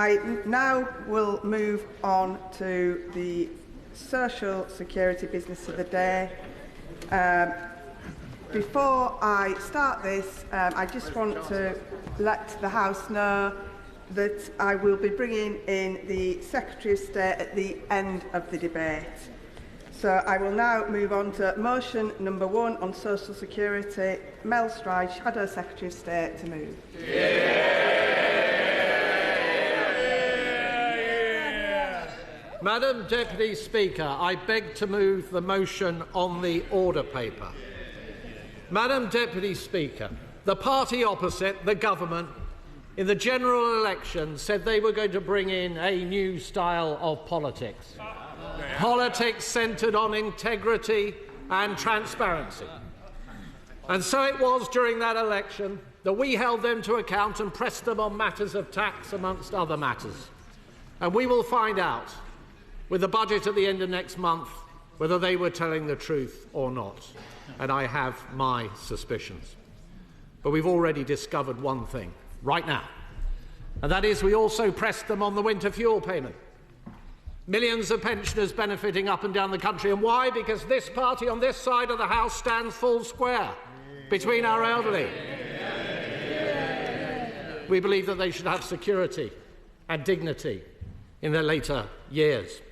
I now will move on to the social security business of the day. Before I start this, I just want to let the House know that I will be bringing in the Secretary of State at the end of the debate. So I will now move on to motion number 1 on social security. Mel Stride, Shadow Secretary of State, to move. Madam Deputy Speaker, I beg to move the motion on the order paper. Madam Deputy Speaker, the party opposite, the government, in the general election said they were going to bring in a new style of politics. Politics centred on integrity and transparency. And so it was during that election that we held them to account and pressed them on matters of tax, amongst other matters. And we will find out, with the budget at the end of next month, whether they were telling the truth or not. And I have my suspicions. But we've already discovered one thing right now, and that is we also pressed them on the winter fuel payment. Millions of pensioners benefiting up and down the country. And why? Because this party on this side of the House stands full square between our elderly. We believe that they should have security and dignity in their later years.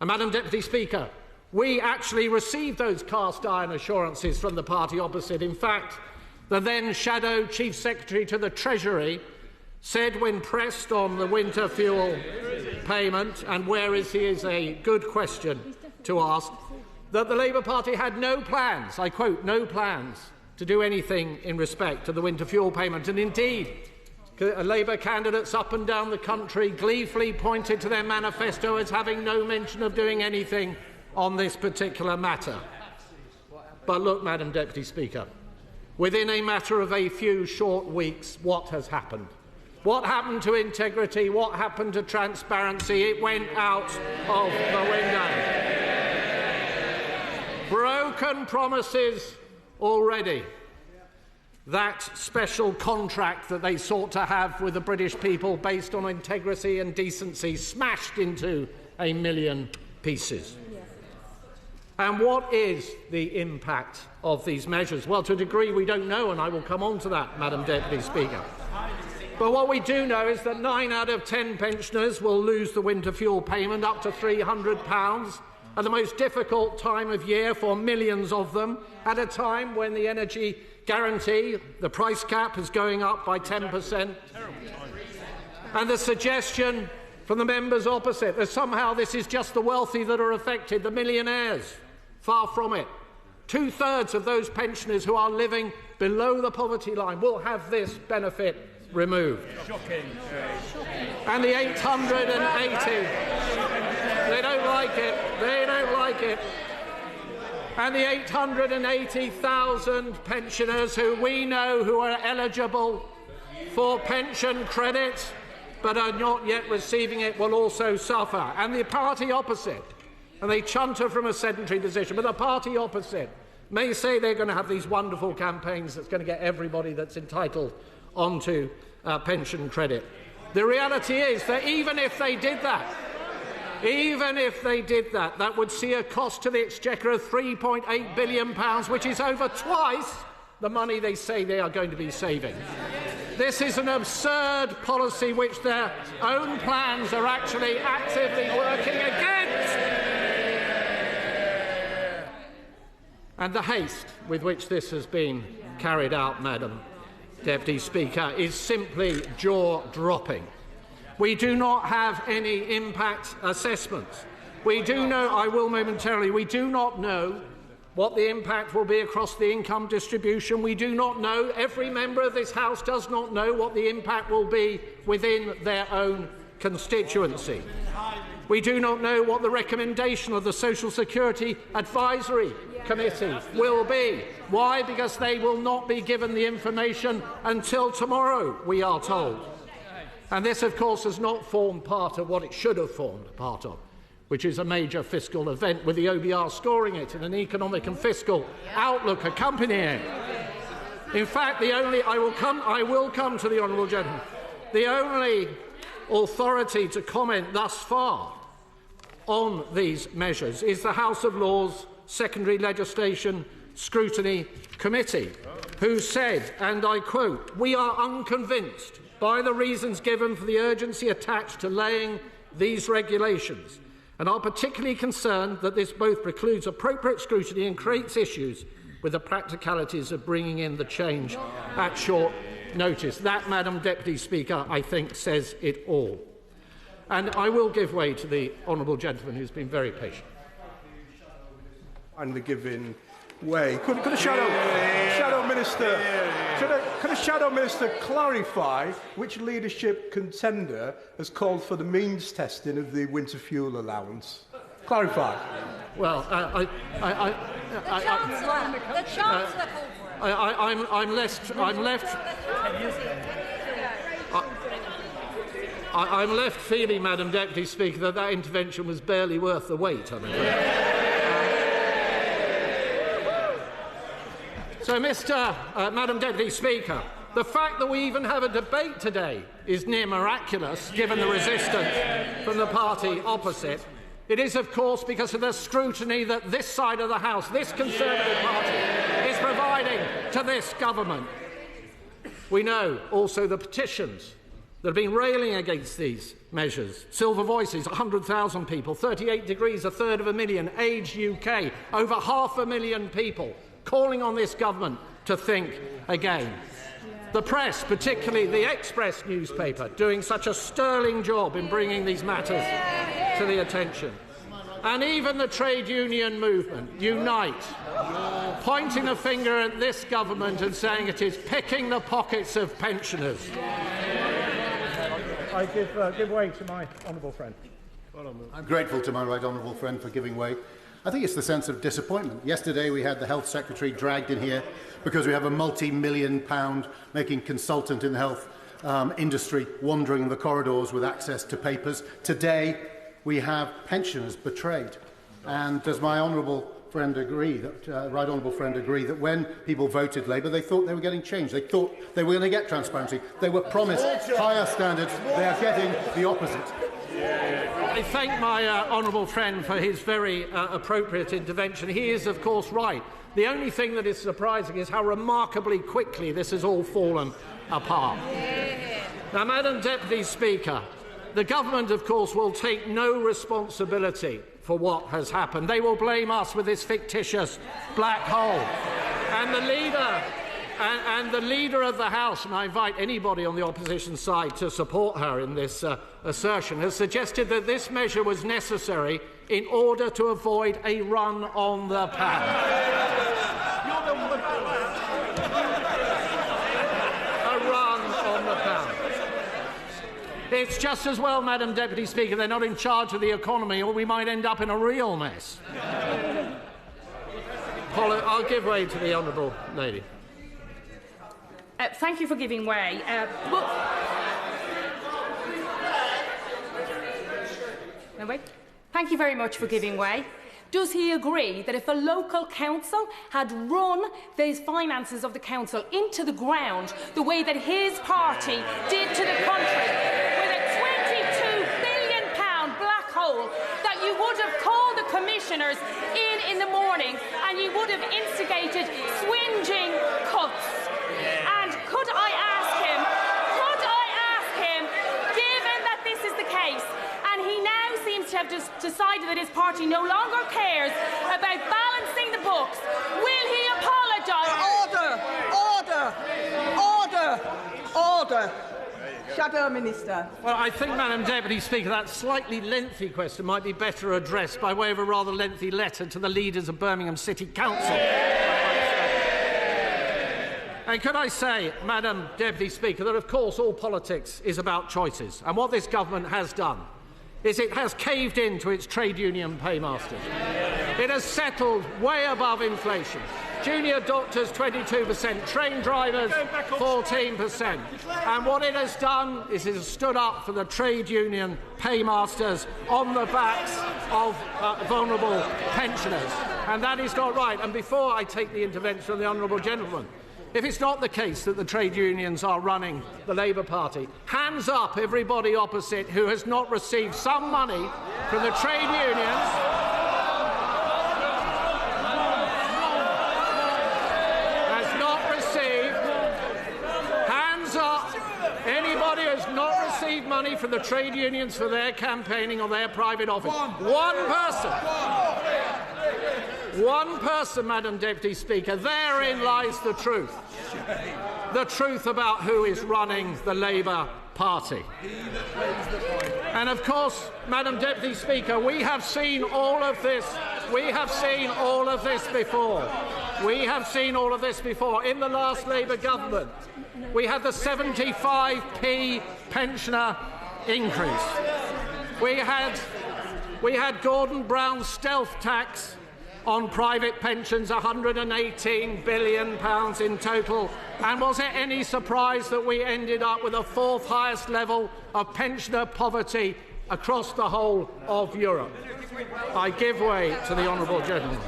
And Madam Deputy Speaker, we actually received those cast iron assurances from the party opposite. In fact, the then Shadow Chief Secretary to the Treasury said when pressed on the winter fuel payment, and where is he is a good question to ask, that the Labour Party had no plans, I quote, no plans to do anything in respect to the winter fuel payment. And indeed, Labour candidates up and down the country gleefully pointed to their manifesto as having no mention of doing anything on this particular matter. But look, Madam Deputy Speaker, within a matter of a few short weeks, what has happened? What happened to integrity? What happened to transparency? It went out of the window. Broken promises already. That special contract that they sought to have with the British people based on integrity and decency smashed into a million pieces. And what is the impact of these measures? Well, to a degree we don't know, and I will come on to that, Madam Deputy Speaker. But what we do know is that 9 out of 10 pensioners will lose the winter fuel payment up to £300 at the most difficult time of year for millions of them, at a time when the energy guarantee, the price cap, is going up by 10%. And the suggestion from the members opposite that somehow this is just the wealthy that are affected, the millionaires. Far from it. 2/3 of those pensioners who are living below the poverty line will have this benefit removed. Shocking. And the 880, they don't like it. They don't like it. And the 880,000 pensioners who we know who are eligible for pension credit but are not yet receiving it will also suffer. And the party opposite, and they chunter from a sedentary position, but the party opposite may say they're going to have these wonderful campaigns that's going to get everybody that's entitled onto pension credit. The reality is that even if they did that, that would see a cost to the Exchequer of £3.8 billion, which is over twice the money they say they are going to be saving. This is an absurd policy which their own plans are actually actively working against. And the haste with which this has been carried out, Madam Deputy Speaker, is simply jaw-dropping. We do not have any impact assessments. We do know, I will momentarily, we do not know what the impact will be across the income distribution. We do not know, every member of this House does not know what the impact will be within their own constituency. We do not know what the recommendation of the Social Security Advisory Committee will be. Why? Because they will not be given the information until tomorrow, we are told. And this, of course, has not formed part of what it should have formed part of, which is a major fiscal event with the OBR scoring it and an economic and fiscal outlook accompanying it. In fact, I will come to the honourable gentleman. The authority to comment thus far on these measures is the House of Lords Secondary Legislation Scrutiny Committee, who said, and I quote, "We are unconvinced by the reasons given for the urgency attached to laying these regulations, and are particularly concerned that this both precludes appropriate scrutiny and creates issues with the practicalities of bringing in the change at short notice." That, Madam Deputy Speaker, I think says it all. And I will give way to the honourable gentleman who's been very patient. Finally giving way. Could a shadow minister clarify which leadership contender has called for the means testing of the winter fuel allowance? Clarify. Well, I'm left feeling, Madam Deputy Speaker, that intervention was barely worth the wait, I'm afraid. So, Madam Deputy Speaker, the fact that we even have a debate today is near miraculous, given the resistance from the party opposite. It is, of course, because of the scrutiny that this side of the House, this Conservative party, is providing to this government. We know also the petitions that have been railing against these measures. Silver Voices, 100,000 people, 38 Degrees, a third of a million, Age UK, over 500,000 people calling on this government to think again. The press, particularly the Express newspaper, doing such a sterling job in bringing these matters to the attention. And even the trade union movement, Unite, pointing a finger at this government and saying it is picking the pockets of pensioners. I give way to my honourable friend. I'm grateful to my right honourable friend for giving way. I think it's the sense of disappointment. Yesterday we had the Health Secretary dragged in here because we have a multi-million-pound making consultant in the health industry wandering the corridors with access to papers. Today we have pensioners betrayed. And does my honourable friend agree, right honourable friend agree, that when people voted Labour, they thought they were getting change. They thought they were going to get transparency. They were promised higher standards. They are getting the opposite. I thank my honourable friend for his very appropriate intervention. He is, of course, right. The only thing that is surprising is how remarkably quickly this has all fallen apart. Now, Madam Deputy Speaker, the government, of course, will take no responsibility for what has happened. They will blame us with this fictitious black hole. And the leader of the House, and I invite anybody on the opposition side to support her in this assertion, has suggested that this measure was necessary in order to avoid a run on the pound. A run on the pound. It's just as well, Madam Deputy Speaker, they're not in charge of the economy, or we might end up in a real mess. I'll give way to the honourable lady. Thank you for giving way. Thank you very much for giving way. Does he agree that if a local council had run the finances of the council into the ground the way that his party did to the country, with a £22 billion black hole, that you would have called the commissioners in the morning and you would have instigated swinging cuts? And could I ask him, given that this is the case, and he now seems to have just decided that his party no longer cares about balancing the books, will he apologise? Order. Shadow Minister. Well, I think, Madam Deputy Speaker, that slightly lengthy question might be better addressed by way of a rather lengthy letter to the leaders of Birmingham City Council. And could I say, Madam Deputy Speaker, that of course all politics is about choices, and what this government has done is it has caved in to its trade union paymasters. It has settled way above inflation. Junior doctors 22%, train drivers 14%. And what it has done is it has stood up for the trade union paymasters on the backs of vulnerable pensioners. And that is not right. And before I take the intervention of the honourable gentleman, if it's not the case that the trade unions are running the Labour Party, hands up everybody opposite who has not received some money from the trade unions. Has not received. Hands up. Anybody who has not received money from the trade unions for their campaigning or their private office. One person. One person, Madam Deputy Speaker. Therein lies the truth. The truth about who is running the Labour Party. And of course, Madam Deputy Speaker, we have seen all of this. We have seen all of this before. We have seen all of this before. In the last Labour government, we had the 75p pensioner increase. We had Gordon Brown's stealth tax on private pensions, £118 billion in total. And was it any surprise that we ended up with the 4th highest level of pensioner poverty across the whole of Europe? I give way to the honourable gentleman.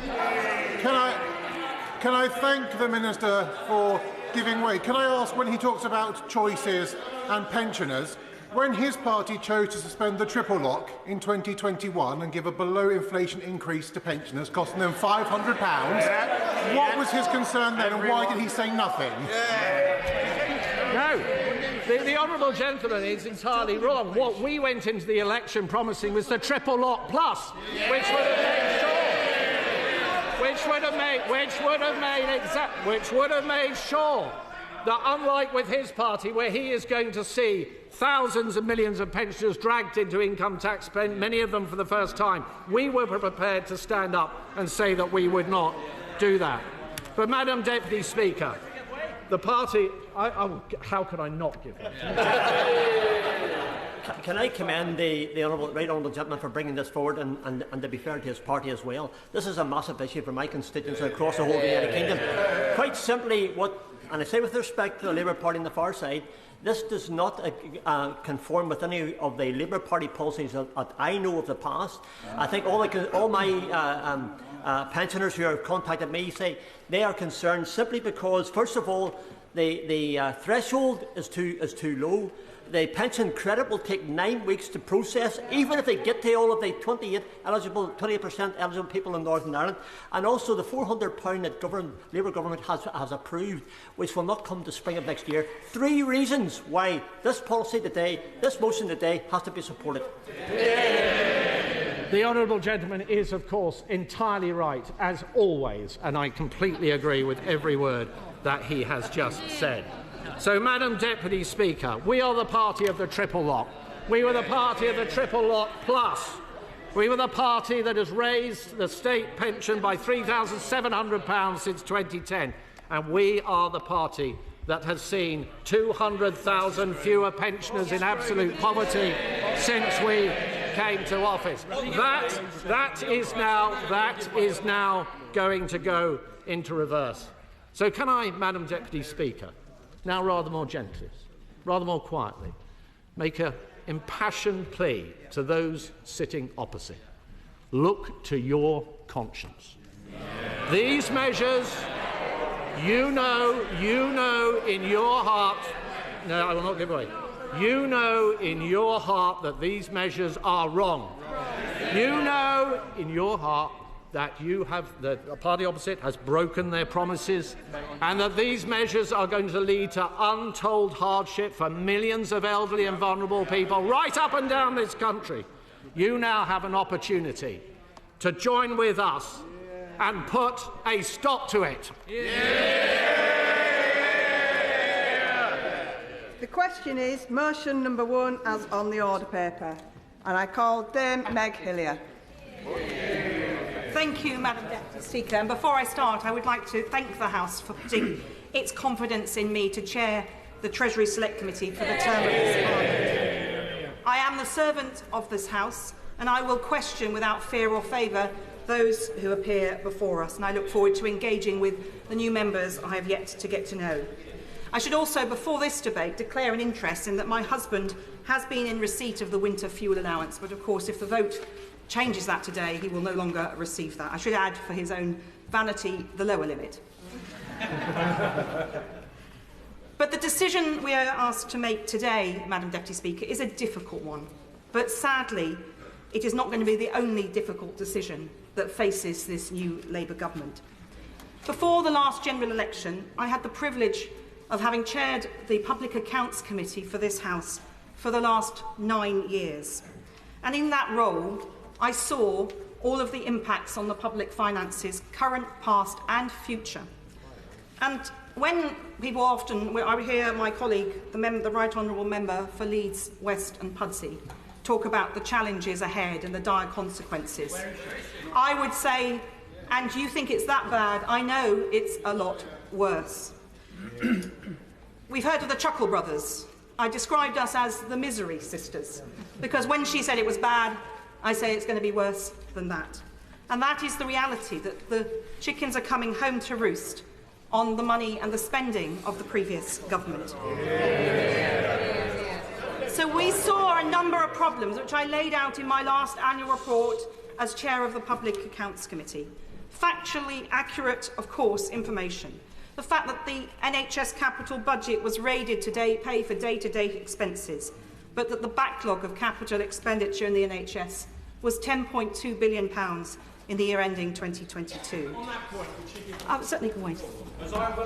Can I thank the Minister for giving way? Can I ask, when he talks about choices and pensioners, when his party chose to suspend the triple lock in 2021 and give a below-inflation increase to pensioners, costing them £500, what was his concern then, and why did he say nothing? No, the honourable gentleman is entirely wrong. What we went into the election promising was the triple lock plus, which would have made sure. Which would have made sure that, unlike with his party, where he is going to see thousands of millions of pensioners dragged into income tax, many of them for the first time, we were prepared to stand up and say that we would not do that. But, Madam Deputy Speaker, the party... how can I not give that? Can I commend the right honourable gentleman for bringing this forward and to be fair to his party as well? This is a massive issue for my constituents across the whole of the United Kingdom. Quite simply, and I say with respect to the Labour Party on the far side, this does not conform with any of the Labour Party policies that I know of the past. I think all my pensioners who have contacted me say they are concerned simply because, first of all, the threshold is too low. The pension credit will take 9 weeks to process, even if they get to all of the 28% eligible people in Northern Ireland, and also the £400 that Labour government has approved, which will not come to spring of next year. 3 reasons why this motion today, has to be supported. The honourable gentleman is, of course, entirely right, as always, and I completely agree with every word that he has just said. So, Madam Deputy Speaker, we are the party of the triple lock. We were the party of the triple lock plus. We were the party that has raised the state pension by £3,700 since 2010. And we are the party that has seen 200,000 fewer pensioners in absolute poverty since we came to office. That is now going to go into reverse. So can I, Madam Deputy Speaker, now rather more gently, rather more quietly, make an impassioned plea to those sitting opposite. Look to your conscience. These measures, you know in your heart, no, I will not give away, you know in your heart that these measures are wrong. You know in your heart that the party opposite has broken their promises, and that these measures are going to lead to untold hardship for millions of elderly and vulnerable people right up and down this country. You now have an opportunity to join with us and put a stop to it. The question is motion number 1 as on the order paper, and I call Dame Meg Hillier. Thank you, Madam Deputy Speaker. And before I start, I would like to thank the House for putting its confidence in me to chair the Treasury Select Committee for the term of this Parliament. I am the servant of this House, and I will question without fear or favour those who appear before us, and I look forward to engaging with the new members I have yet to get to know. I should also, before this debate, declare an interest in that my husband has been in receipt of the winter fuel allowance, but of course, if the vote changes that today, he will no longer receive that. I should add, for his own vanity, the lower limit. But the decision we are asked to make today, Madam Deputy Speaker, is a difficult one. But sadly, it is not going to be the only difficult decision that faces this new Labour government. Before the last general election, I had the privilege of having chaired the Public Accounts Committee for this House for the last 9 years. And in that role, I saw all of the impacts on the public finances, current, past and future. And when people often, I hear my colleague, the Right Honourable Member for Leeds, West and Pudsey, talk about the challenges ahead and the dire consequences, I would say, and you think it's that bad, I know it's a lot worse. We've heard of the Chuckle Brothers. I described us as the Misery Sisters, because when she said it was bad, I say it's going to be worse than that. And that is the reality, that the chickens are coming home to roost on the money and the spending of the previous government. So we saw a number of problems which I laid out in my last annual report as chair of the Public Accounts Committee. Factually accurate, of course, information. The fact that the NHS capital budget was raided to pay for day-to-day expenses, but that the backlog of capital expenditure in the NHS was £10.2 billion in the year ending 2022. On that point, certainly can wait.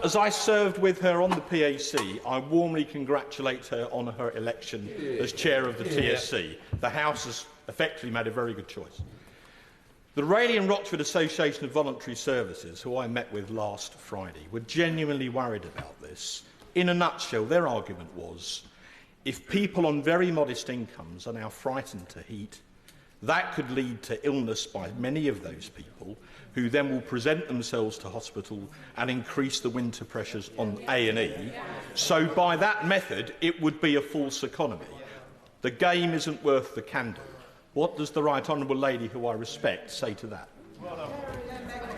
As I served with her on the PAC, I warmly congratulate her on her election as chair of the TSC. The House has effectively made a very good choice. The Raleigh and Rochford Association of Voluntary Services, who I met with last Friday, were genuinely worried about this. In a nutshell, their argument was, if people on very modest incomes are now frightened to heat, that could lead to illness by many of those people, who then will present themselves to hospital and increase the winter pressures on A&E. So by that method, it would be a false economy. The game isn't worth the candle. What does the Right Honourable Lady, who I respect, say to that?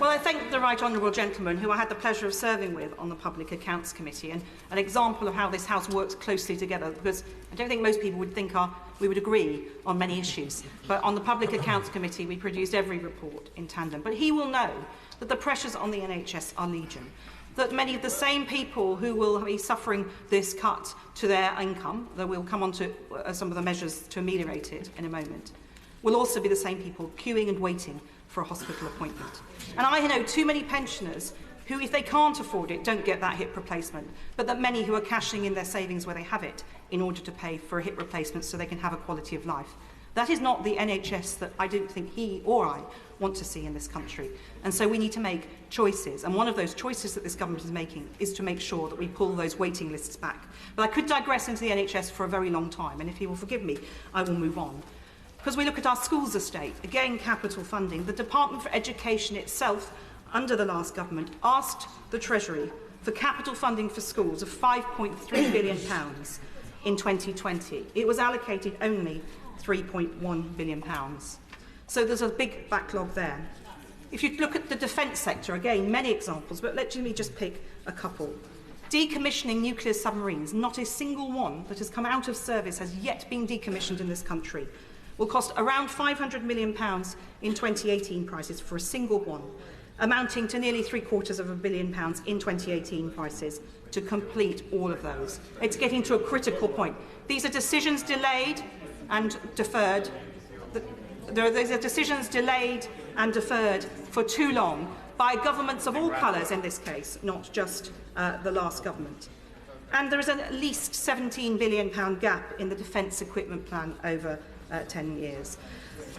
Well, I thank the Right Honourable Gentleman, who I had the pleasure of serving with on the Public Accounts Committee, and an example of how this House works closely together, because I don't think most people would think we would agree on many issues. But on the Public Accounts Committee, we produced every report in tandem. But he will know that the pressures on the NHS are legion, that many of the same people who will be suffering this cut to their income, that we'll come on to some of the measures to ameliorate it in a moment, will also be the same people queuing and waiting for a hospital appointment. And I know too many pensioners who, if they can't afford it, don't get that hip replacement, but that many who are cashing in their savings where they have it in order to pay for a hip replacement so they can have a quality of life. That is not the NHS that I don't think he or I want to see in this country. And so we need to make choices. And one of those choices that this government is making is to make sure that we pull those waiting lists back. But I could digress into the NHS for a very long time, and if he will forgive me, I will move on. Because we look at our schools estate, again capital funding, the Department for Education itself, under the last government, asked the Treasury for capital funding for schools of £5.3 billion in 2020. It was allocated only £3.1 billion. So there's a big backlog there. If you look at the defence sector, again, many examples, but let me just pick a couple. Decommissioning nuclear submarines, not a single one that has come out of service has yet been decommissioned in this country, will cost around £500 million in 2018 prices for a single one, amounting to nearly £750 million in 2018 prices to complete all of those. It's getting to a critical point. These are decisions delayed and deferred. These are decisions delayed and deferred for too long by governments of all colours in this case, not just the last government. And there is at least £17 billion gap in the defence equipment plan over 10 years.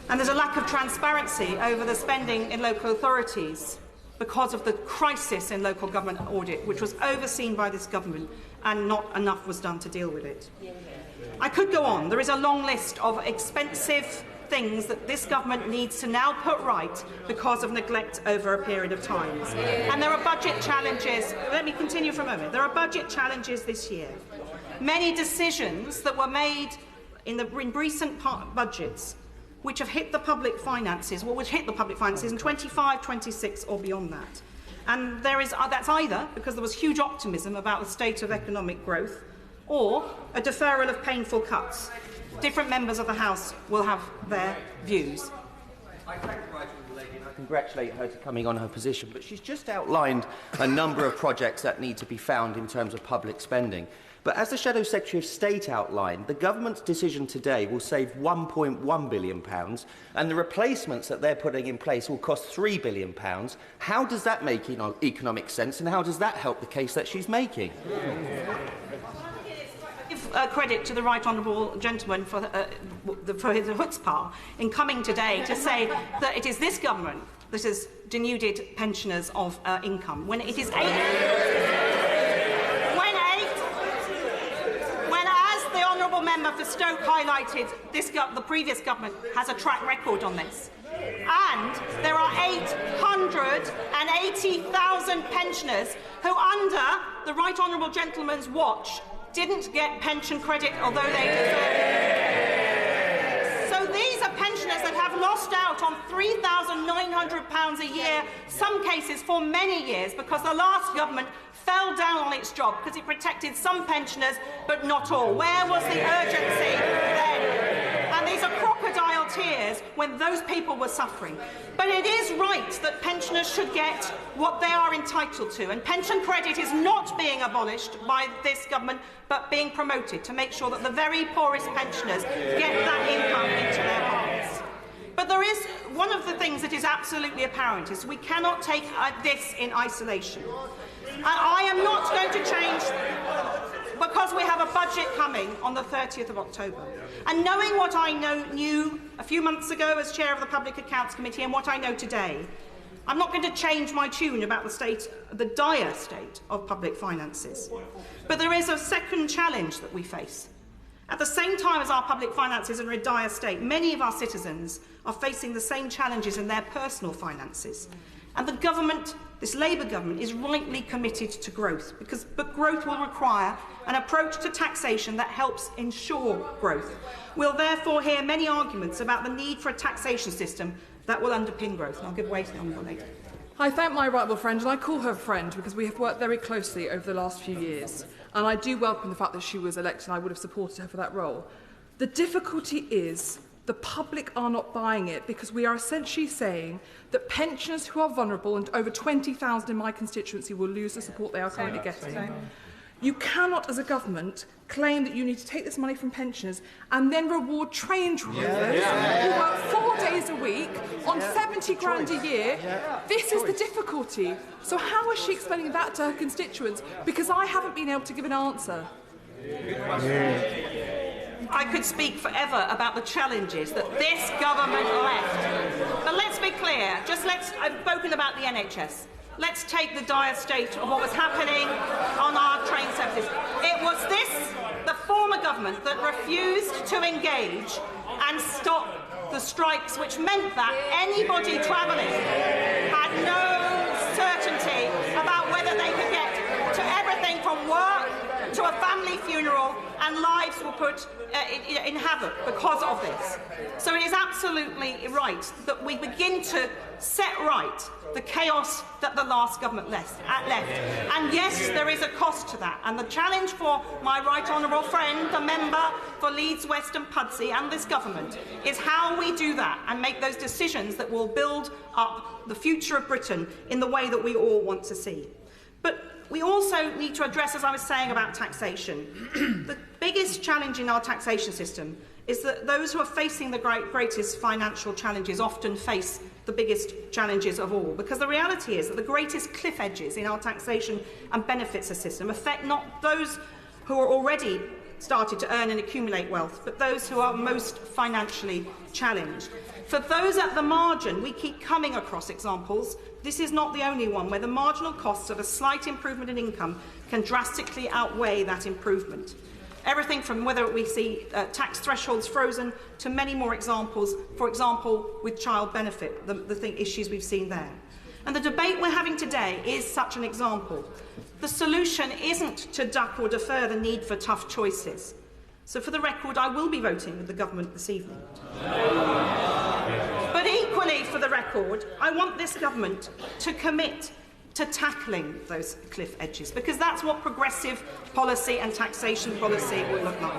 And there's a lack of transparency over the spending in local authorities because of the crisis in local government audit, which was overseen by this government, and not enough was done to deal with it. I could go on. There is a long list of expensive things that this government needs to now put right because of neglect over a period of time. And there are budget challenges. Let me continue for a moment. There are budget challenges this year. Many decisions that were made in recent budgets which have hit the public finances, which hit the public finances in 25, 26 or beyond that. And that's either because there was huge optimism about the state of economic growth or a deferral of painful cuts. Different members of the House will have their views. I thank the Right Honourable Lady I congratulate her to coming on her position, but she's just outlined a number of projects that need to be found in terms of public spending. But as the Shadow Secretary of State outlined, the government's decision today will save £1.1 billion, and the replacements that they're putting in place will cost £3 billion. How does that make economic sense, and how does that help the case that she's making? Give credit to the right honourable gentleman for his chutzpah in coming today to say that it is this government that has denuded pensioners of income, when it is member for Stoke highlighted the previous government has a track record on this. And there are 880,000 pensioners who, under the right honourable gentleman's watch, didn't get pension credit, although they deserved it. So these are pensioners that have lost out on £3,900 a year, some cases for many years, because the last government fell down on its job because it protected some pensioners but not all. Where was the urgency then? And these are crocodile tears when those people were suffering. But it is right that pensioners should get what they are entitled to, and pension credit is not being abolished by this government but being promoted to make sure that the very poorest pensioners get that income into their pockets. But there is one of the things that is absolutely apparent is we cannot take this in isolation. And I am not going to change, because we have a budget coming on the 30th of October. And knowing what I knew a few months ago as chair of the Public Accounts Committee and what I know today, I'm not going to change my tune about the dire state of public finances. But there is a second challenge that we face. At the same time as our public finances are in a dire state, many of our citizens are facing the same challenges in their personal finances. And the government, this Labour government, is rightly committed to growth, but growth will require an approach to taxation that helps ensure growth. We'll therefore hear many arguments about the need for a taxation system that will underpin growth. And I'll give way to the Honourable Lady. I thank my right honourable friend, and I call her friend because we have worked very closely over the last few years. And I do welcome the fact that she was elected, and I would have supported her for that role. The difficulty is the public are not buying it, because we are essentially saying that pensioners who are vulnerable, and over 20,000 in my constituency, will lose the support they are currently getting. You cannot, as a government, claim that you need to take this money from pensioners and then reward train drivers who work 4 days a week on 70 grand a year. This is the difficulty. So how is she explaining that to her constituents? Because I haven't been able to give an answer. I could speak forever about the challenges that this government left. But let's be clear. I've spoken about the NHS. Let's take the dire state of what was happening on our train services. It was the former government, that refused to engage and stop the strikes, which meant that anybody travelling had no certainty about whether they could get to everything from work to a family funeral, and lives were put in havoc because of this. So it is absolutely right that we begin to set right the chaos that the last government left. And yes, there is a cost to that. And the challenge for my right honourable friend, the member for Leeds West and Pudsey, and this government, is how we do that and make those decisions that will build up the future of Britain in the way that we all want to see. But we also need to address, as I was saying about taxation, the biggest challenge in our taxation system is that those who are facing the greatest financial challenges often face the biggest challenges of all. Because the reality is that the greatest cliff edges in our taxation and benefits system affect not those who are already started to earn and accumulate wealth, but those who are most financially challenged. For those at the margin, we keep coming across examples. This is not the only one where the marginal costs of a slight improvement in income can drastically outweigh that improvement. Everything from whether we see tax thresholds frozen to many more examples, for example, with child benefit, the issues we've seen there. And the debate we're having today is such an example. The solution isn't to duck or defer the need for tough choices. So for the record, I will be voting with the government this evening. But equally, for the record, I want this government to commit to tackling those cliff edges, because that's what progressive policy and taxation policy will look like.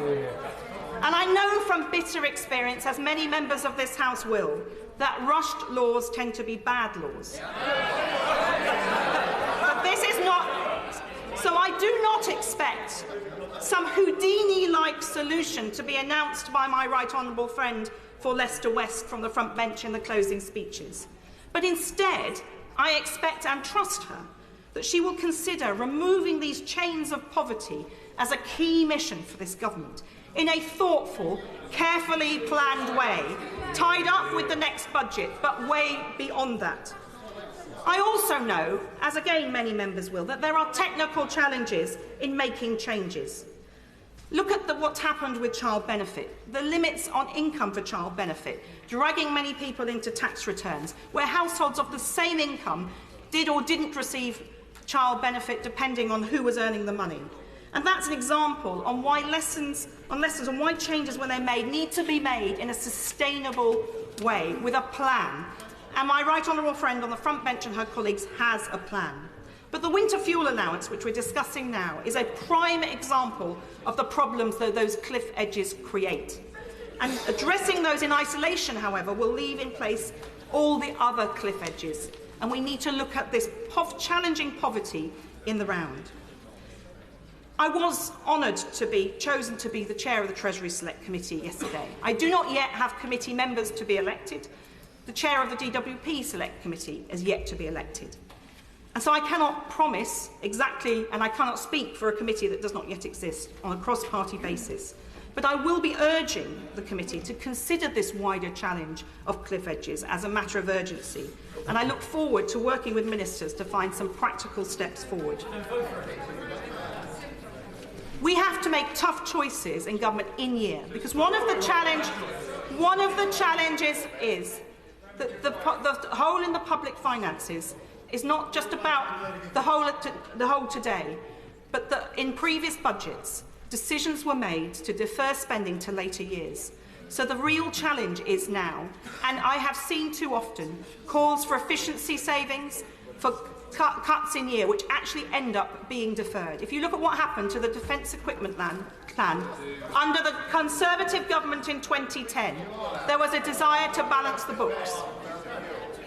And I know from bitter experience, as many members of this House will, that rushed laws tend to be bad laws. But this is not... So I do not expect some Houdini-like solution to be announced by my right honourable friend for Leicester West from the front bench in the closing speeches. But instead, I expect and trust her that she will consider removing these chains of poverty as a key mission for this government in a thoughtful, carefully planned way, tied up with the next budget, but way beyond that. I also know, as again many members will, that there are technical challenges in making changes. Look at what's happened with child benefit, the limits on income for child benefit, dragging many people into tax returns, where households of the same income did or didn't receive child benefit depending on who was earning the money. And that's an example on why lessons on why changes, when they're made, need to be made in a sustainable way, with a plan. And my right honourable friend on the front bench and her colleagues has a plan. But the winter fuel allowance, which we're discussing now, is a prime example of the problems that those cliff edges create. And addressing those in isolation, however, will leave in place all the other cliff edges. And we need to look at this challenging poverty in the round. I was honoured to be chosen to be the chair of the Treasury Select Committee yesterday. I do not yet have committee members to be elected. The chair of the DWP Select Committee is yet to be elected. And so I cannot promise exactly, and I cannot speak for a committee that does not yet exist on a cross-party basis. But I will be urging the committee to consider this wider challenge of cliff edges as a matter of urgency. And I look forward to working with ministers to find some practical steps forward. We have to make tough choices in government in year, because one of the challenges is that the hole in the public finances is not just about the hole today, but that in previous budgets, decisions were made to defer spending to later years. So the real challenge is now, and I have seen too often calls for efficiency savings, for cuts in year, which actually end up being deferred. If you look at what happened to the Defence Equipment Plan under the Conservative government in 2010, there was a desire to balance the books.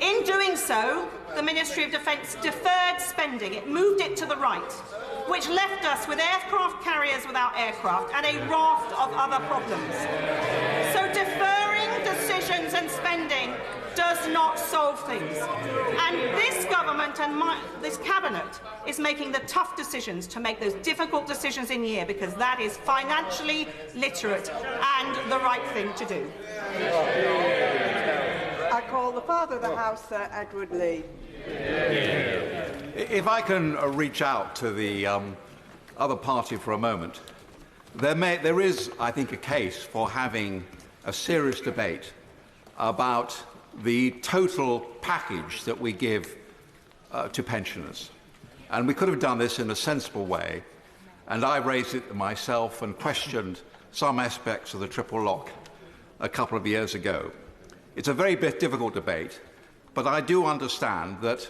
In doing so, the Ministry of Defence deferred spending. It moved it to the right, which left us with aircraft carriers without aircraft and a raft of other problems. So deferring decisions and spending does not solve things. And this government and this cabinet is making the tough decisions to make those difficult decisions in year, because that is financially literate and the right thing to do. I call the Father of the House, Sir Edward Leigh. If I can reach out to the other party for a moment, there is, I think, a case for having a serious debate about the total package that we give to pensioners. And we could have done this in a sensible way, and I raised it myself and questioned some aspects of the triple lock a couple of years ago. It's a very difficult debate, but I do understand that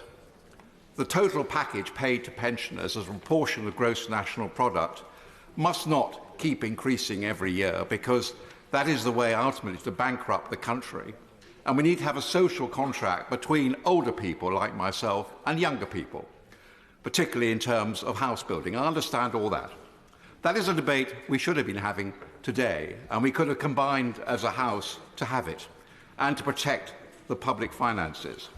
the total package paid to pensioners as a proportion of gross national product must not keep increasing every year, because that is the way ultimately to bankrupt the country. And we need to have a social contract between older people like myself and younger people, particularly in terms of house building. I understand all that. That is a debate we should have been having today, and we could have combined as a House to have it and to protect the public finances.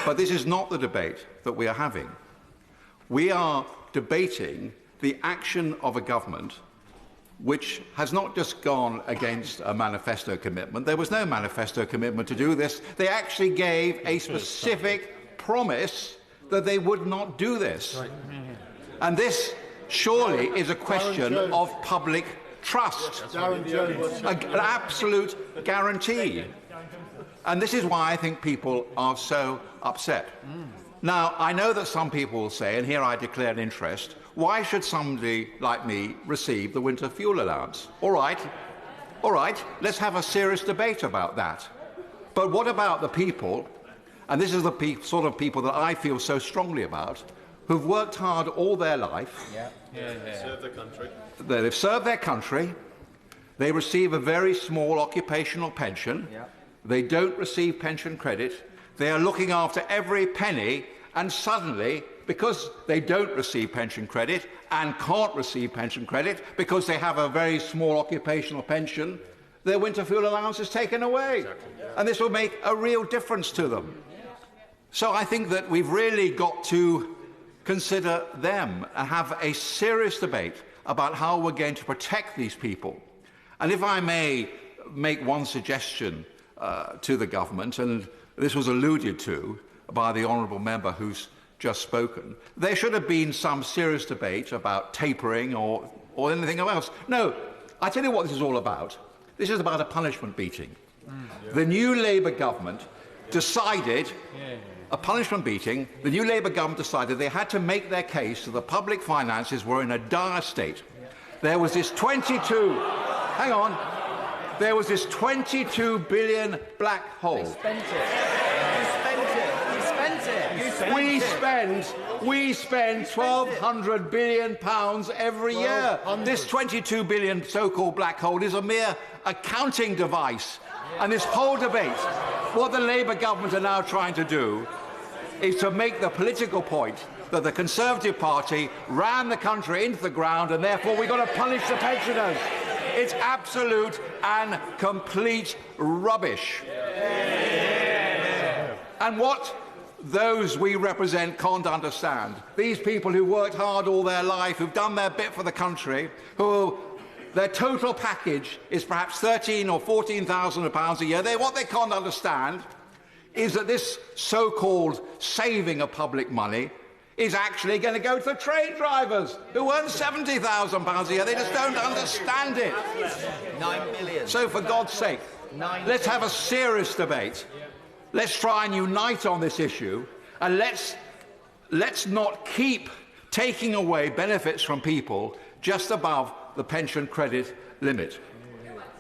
But this is not the debate that we are having. We are debating the action of a government which has not just gone against a manifesto commitment. There was no manifesto commitment to do this. They actually gave a specific promise that they would not do this. And this surely is a question of public trust, an absolute guarantee. And this is why I think people are so upset. Now, I know that some people will say, and here I declare an interest, why should somebody like me receive the winter fuel allowance? All right, let's have a serious debate about that. But what about the people, and this is the sort of people that I feel so strongly about, who've worked hard all their life, served their country. they've served their country, They receive a very small occupational pension. Yeah. They don't receive pension credit. They are looking after every penny, and suddenly, because they don't receive pension credit and can't receive pension credit because they have a very small occupational pension, their winter fuel allowance is taken away. Exactly. And this will make a real difference to them. So I think that we've really got to consider them and have a serious debate about how we're going to protect these people. And if I may make one suggestion to the government, and this was alluded to by the honourable member who's just spoken, there should have been some serious debate about tapering or anything else. No, I tell you what this is all about. This is about a punishment beating. The new Labour government decided a punishment beating. The new Labour government decided they had to make their case that the public finances were in a dire state. There was this 22 billion black hole. They spent it. You spent it. We spend £1,200 billion every year. This 22 billion so-called black hole is a mere accounting device. And this whole debate, what the Labour government are now trying to do is to make the political point that the Conservative Party ran the country into the ground and therefore we've got to punish the pensioners. It's absolute and complete rubbish. And what those we represent can't understand, these people who worked hard all their life, who've done their bit for the country, who their total package is perhaps £13,000 or £14,000 a year, what they can't understand is that this so-called saving of public money is actually going to go to the train drivers who earn £70,000 a year. They just don't understand it. 9 million. So for God's sake, let's have a serious debate. Let's try and unite on this issue, and let's not keep taking away benefits from people just above the pension credit limit.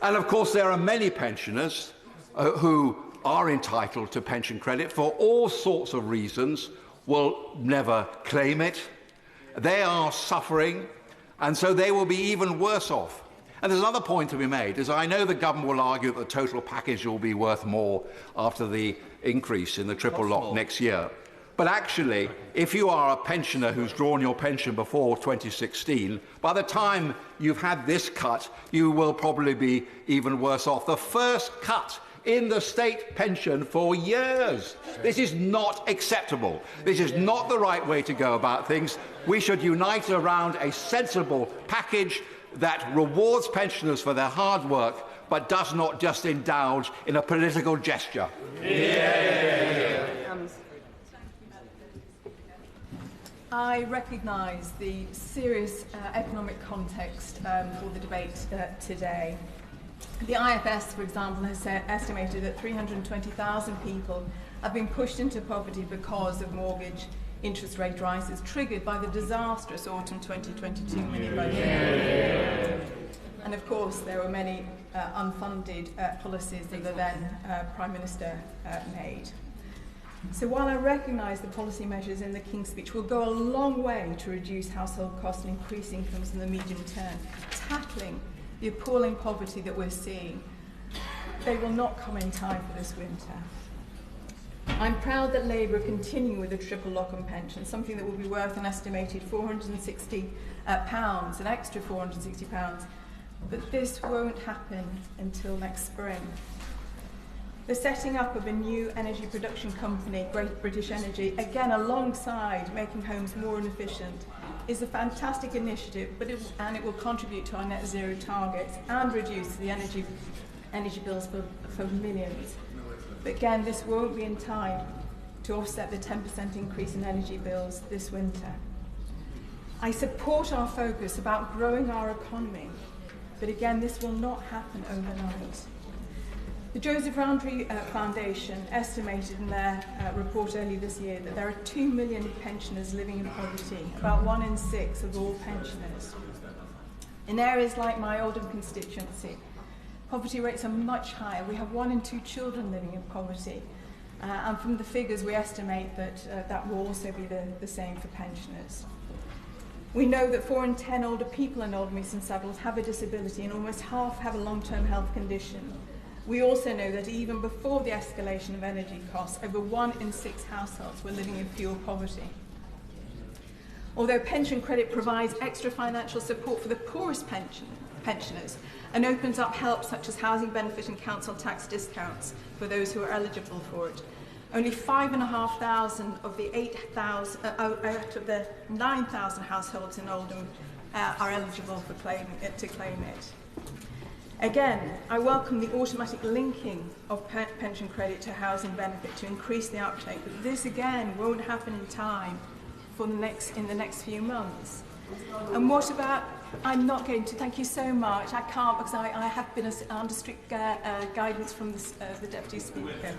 And of course there are many pensioners who are entitled to pension credit for all sorts of reasons, will never claim it. They are suffering, and so they will be even worse off. And there's another point to be made, is I know the government will argue that the total package will be worth more after the increase in the triple lock next year. But actually, if you are a pensioner who's drawn your pension before 2016, by the time you've had this cut, you will probably be even worse off. The first cut in the state pension for years. This is not acceptable. This is not the right way to go about things. We should unite around a sensible package that rewards pensioners for their hard work, but does not just indulge in a political gesture. I recognise the serious economic context for the debate today. The IFS, for example, has estimated that 320,000 people have been pushed into poverty because of mortgage interest rate rises triggered by the disastrous autumn 2022 mini-budget. And of course, there were many unfunded policies that the then Prime Minister made. So while I recognise the policy measures in the King's Speech will go a long way to reduce household costs and increase incomes in the medium term, tackling the appalling poverty that we're seeing, they will not come in time for this winter. I'm proud that Labour continue with the triple lock on pension, something that will be worth an estimated £460, an extra £460, but this won't happen until next spring. The setting up of a new energy production company, Great British Energy, again alongside making homes more efficient, is a fantastic initiative, but it will contribute to our net zero targets and reduce the energy bills for millions. But again, this won't be in time to offset the 10% increase in energy bills this winter. I support our focus about growing our economy, but again, this will not happen overnight. The Joseph Rowntree Foundation estimated in their report earlier this year that there are 2 million pensioners living in poverty, about 1 in 6 of all pensioners. In areas like my Oldham constituency, poverty rates are much higher. We have 1 in 2 children living in poverty. And from the figures, we estimate that that will also be the same for pensioners. We know that 4 in 10 older people in Oldham and Saddleworth have a disability and almost half have a long-term health condition. We also know that even before the escalation of energy costs, over 1 in 6 households were living in fuel poverty. Although pension credit provides extra financial support for the poorest pensioners and opens up help such as housing benefit and council tax discounts for those who are eligible for it, only 5,500 of the 8,000 out of the 9,000 households in Oldham are eligible for to claim it. Again, I welcome the automatic linking of pension credit to housing benefit to increase the uptake, but this again won't happen in time for in the next few months. And what about, I'm not going to, thank you so much, I can't because I have been under strict guidance from the Deputy Speaker.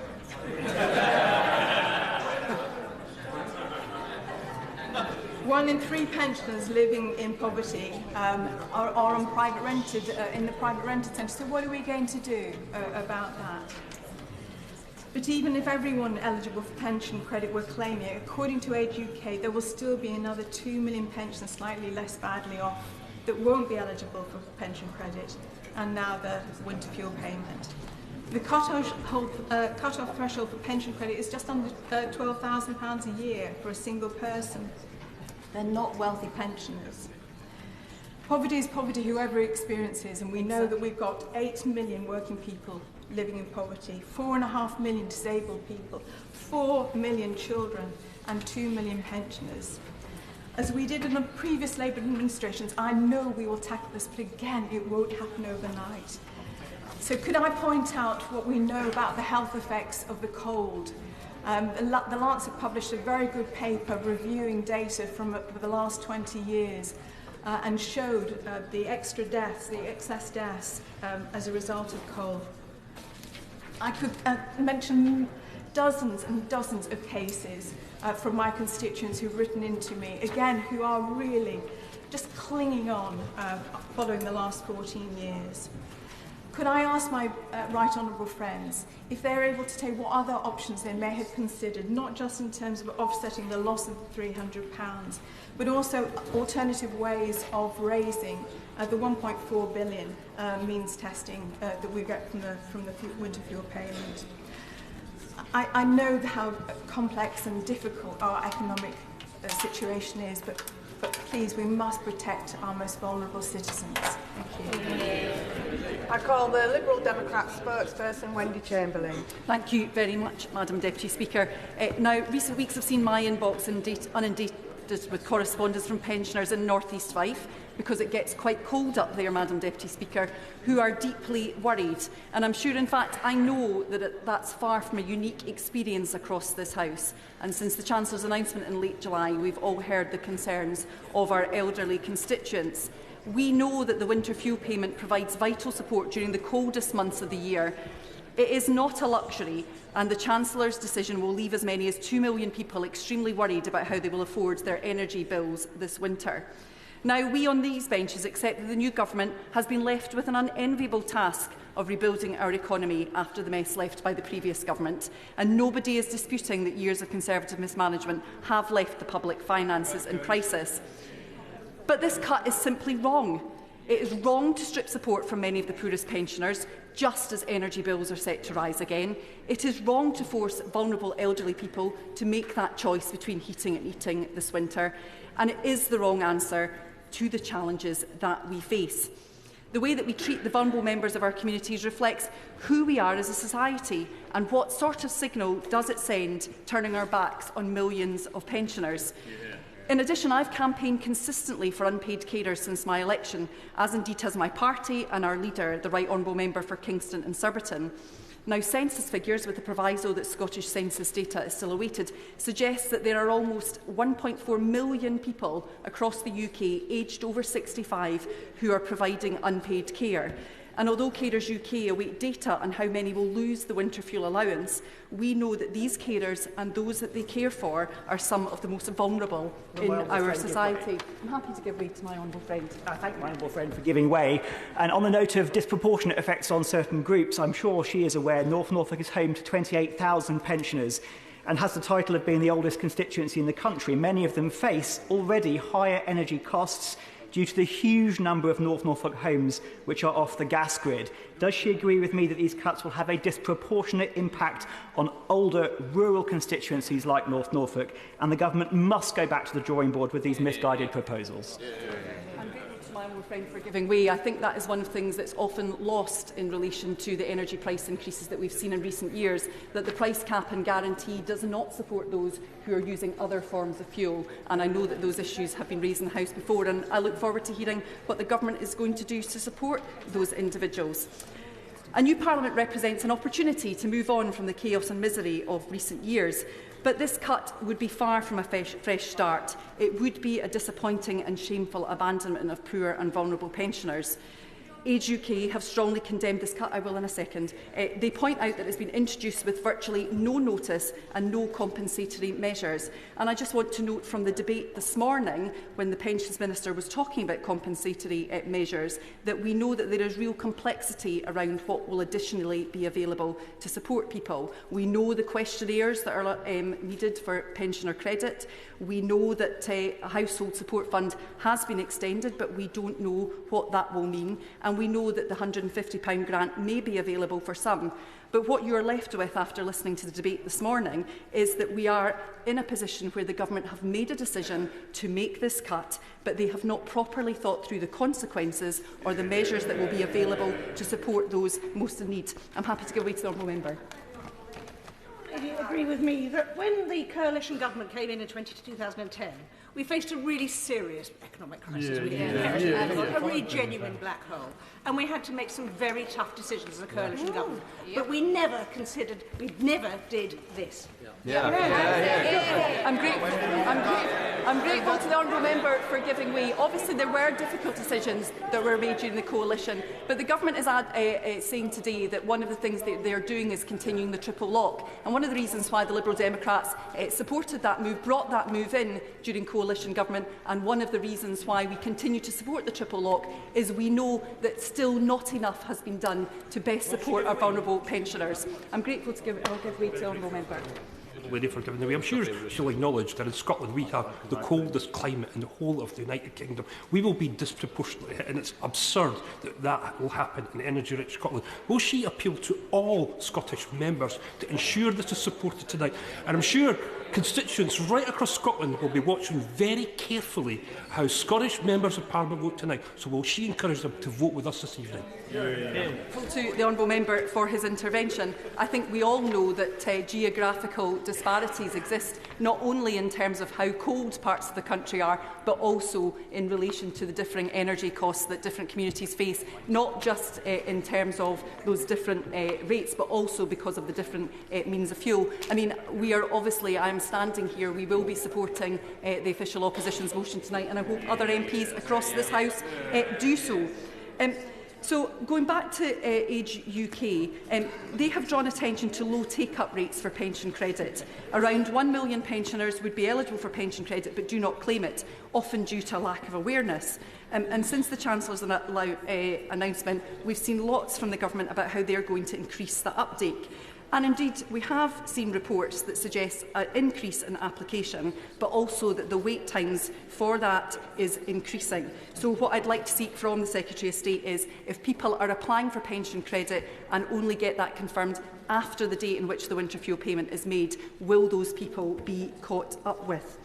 1 in 3 pensioners living in poverty are on private rented, in the private rented centre. So what are we going to do about that? But even if everyone eligible for pension credit were claiming it, according to Age UK, there will still be another 2 million pensioners slightly less badly off that won't be eligible for pension credit, and now the winter fuel payment. The cut-off threshold for pension credit is just under £12,000 a year for a single person. They're not wealthy pensioners. Poverty is poverty, whoever experiences, and we know that we've got 8 million working people living in poverty, 4.5 million disabled people, 4 million children, and 2 million pensioners. As we did in the previous Labour administrations, I know we will tackle this, but again, it won't happen overnight. So could I point out what we know about the health effects of the cold? The Lancet published a very good paper reviewing data from the last 20 years and showed the extra deaths, the excess deaths as a result of cold. I could mention dozens and dozens of cases from my constituents who've written into me, again, who are really just clinging on following the last 14 years. Could I ask my right honourable friends if they're able to tell what other options they may have considered, not just in terms of offsetting the loss of £300, but also alternative ways of raising the 1.4 billion means testing that we get from the winter fuel payment. I know how complex and difficult our economic situation is, but please, we must protect our most vulnerable citizens. Thank you. I call the Liberal Democrat spokesperson, Wendy Chamberlain. Thank you very much, Madam Deputy Speaker. Now, recent weeks have seen my inbox inundated with correspondence from pensioners in North East Fife, because it gets quite cold up there, Madam Deputy Speaker, who are deeply worried. And I'm sure, in fact, I know that that's far from a unique experience across this House. And since the Chancellor's announcement in late July, we've all heard the concerns of our elderly constituents. We know that the winter fuel payment provides vital support during the coldest months of the year. It is not a luxury, and the Chancellor's decision will leave as many as 2 million people extremely worried about how they will afford their energy bills this winter. Now, we on these benches accept that the new government has been left with an unenviable task of rebuilding our economy after the mess left by the previous government, and nobody is disputing that years of Conservative mismanagement have left the public finances in crisis. But this cut is simply wrong. It is wrong to strip support from many of the poorest pensioners, just as energy bills are set to rise again. It is wrong to force vulnerable elderly people to make that choice between heating and eating this winter. And it is the wrong answer to the challenges that we face. The way that we treat the vulnerable members of our communities reflects who we are as a society and what sort of signal does it send turning our backs on millions of pensioners. In addition, I've campaigned consistently for unpaid carers since my election, as indeed has my party and our leader, the Right Honourable Member for Kingston and Surbiton. Now, census figures, with the proviso that Scottish census data is still awaited, suggest that there are almost 1.4 million people across the UK aged over 65 who are providing unpaid care. And although Carers UK await data on how many will lose the winter fuel allowance, we know that these carers and those that they care for are some of the most vulnerable in our society. I'm happy to give way to my honourable friend. I thank my honourable friend for giving way. And on the note of disproportionate effects on certain groups, I'm sure she is aware North Norfolk is home to 28,000 pensioners and has the title of being the oldest constituency in the country. Many of them face already higher energy costs due to the huge number of North Norfolk homes which are off the gas grid. Does she agree with me that these cuts will have a disproportionate impact on older rural constituencies like North Norfolk, and the government must go back to the drawing board with these misguided proposals? I'm grateful to my honourable friend for giving way. I think that is one of the things that's often lost in relation to the energy price increases that we've seen in recent years, that the price cap and guarantee does not support those who are using other forms of fuel. And I know that those issues have been raised in the House before, and I look forward to hearing what the government is going to do to support those individuals. A new Parliament represents an opportunity to move on from the chaos and misery of recent years. But this cut would be far from a fresh start. It would be a disappointing and shameful abandonment of poor and vulnerable pensioners. Age UK have strongly condemned this cut. I will in a second. They point out that it's been introduced with virtually no notice and no compensatory measures. And I just want to note from the debate this morning, when the Pensions Minister was talking about compensatory measures, that we know that there is real complexity around what will additionally be available to support people. We know the questionnaires that are needed for pensioner credit. We know that a household support fund has been extended, but we don't know what that will mean. And we know that the £150 grant may be available for some. But what you are left with after listening to the debate this morning is that we are in a position where the government have made a decision to make this cut, but they have not properly thought through the consequences or the measures that will be available to support those most in need. I'm happy to give way to the honourable member. Do you agree with me that when the coalition government came in 2010, we faced a really serious economic crisis? We inherited a really genuine black hole. And we had to make some very tough decisions as a coalition government. But we never considered, we never did this. I'm grateful to the honourable member for giving way. Obviously, there were difficult decisions that were made during the coalition, but the government is saying today that one of the things that they are doing is continuing the triple lock. And one of the reasons why the Liberal Democrats supported that move, brought that move in during coalition government, and one of the reasons why we continue to support the triple lock is we know that still not enough has been done to best support our vulnerable pensioners. I'm grateful to give way to the honourable member. Lady for giving away. I'm sure she'll acknowledge that in Scotland we have the coldest climate in the whole of the United Kingdom. We will be disproportionately hit, and it's absurd that that will happen in energy-rich Scotland. Will she appeal to all Scottish members to ensure this is supported tonight? And I'm sure constituents right across Scotland will be watching very carefully how Scottish members of Parliament vote tonight. So will she encourage them to vote with us this evening? To the honourable member for his intervention. I think we all know that geographical disparities exist, not only in terms of how cold parts of the country are, but also in relation to the differing energy costs that different communities face, not just in terms of those different rates, but also because of the different means of fuel. I mean, we are obviously, I'm standing here, we will be supporting the official opposition's motion tonight, and I hope other MPs across this House do so. So, going back to Age UK, they have drawn attention to low take-up rates for pension credit. Around 1 million pensioners would be eligible for pension credit but do not claim it, often due to a lack of awareness. And since the Chancellor's announcement, we've seen lots from the Government about how they're going to increase the uptake. And indeed, we have seen reports that suggest an increase in application, but also that the wait times for that is increasing. So what I'd like to seek from the Secretary of State is, if people are applying for pension credit and only get that confirmed after the date in which the winter fuel payment is made, will those people be caught up with?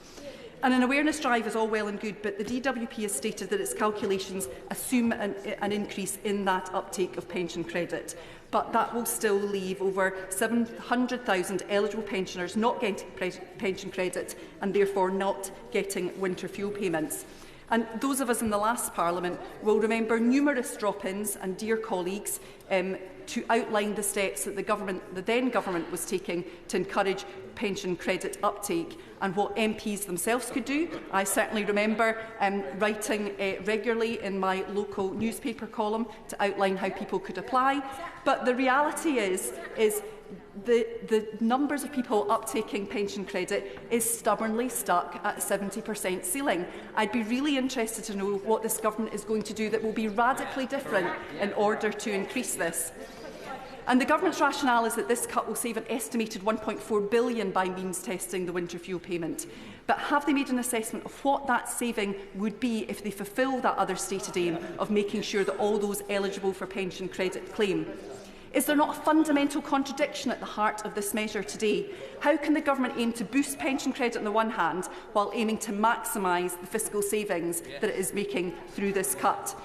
And an awareness drive is all well and good, but the DWP has stated that its calculations assume an increase in that uptake of pension credit. But that will still leave over 700,000 eligible pensioners not getting pension credit and therefore not getting winter fuel payments. And those of us in the last Parliament will remember numerous drop-ins and dear colleagues to outline the steps that the then government was taking to encourage pension credit uptake and what MPs themselves could do. I certainly remember writing regularly in my local newspaper column to outline how people could apply. But the reality is the numbers of people uptaking pension credit is stubbornly stuck at 70% ceiling. I'd be really interested to know what this government is going to do that will be radically different in order to increase this. And the government's rationale is that this cut will save an estimated £1.4 billion by means testing the winter fuel payment. But have they made an assessment of what that saving would be if they fulfil that other stated aim of making sure that all those eligible for pension credit claim? Is there not a fundamental contradiction at the heart of this measure today? How can the government aim to boost pension credit on the one hand while aiming to maximise the fiscal savings that it is making through this cut?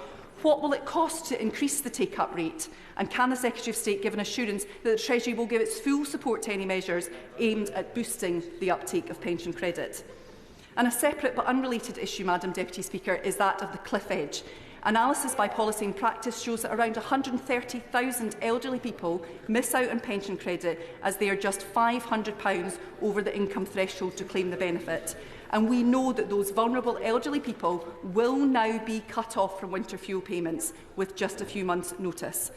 What will it cost to increase the take-up rate? And can the Secretary of State give an assurance that the Treasury will give its full support to any measures aimed at boosting the uptake of pension credit? And a separate but unrelated issue, Madam Deputy Speaker, is that of the cliff edge. Analysis by Policy and Practice shows that around 130,000 elderly people miss out on pension credit as they are just £500 over the income threshold to claim the benefit. And we know that those vulnerable elderly people will now be cut off from winter fuel payments with just a few months' notice.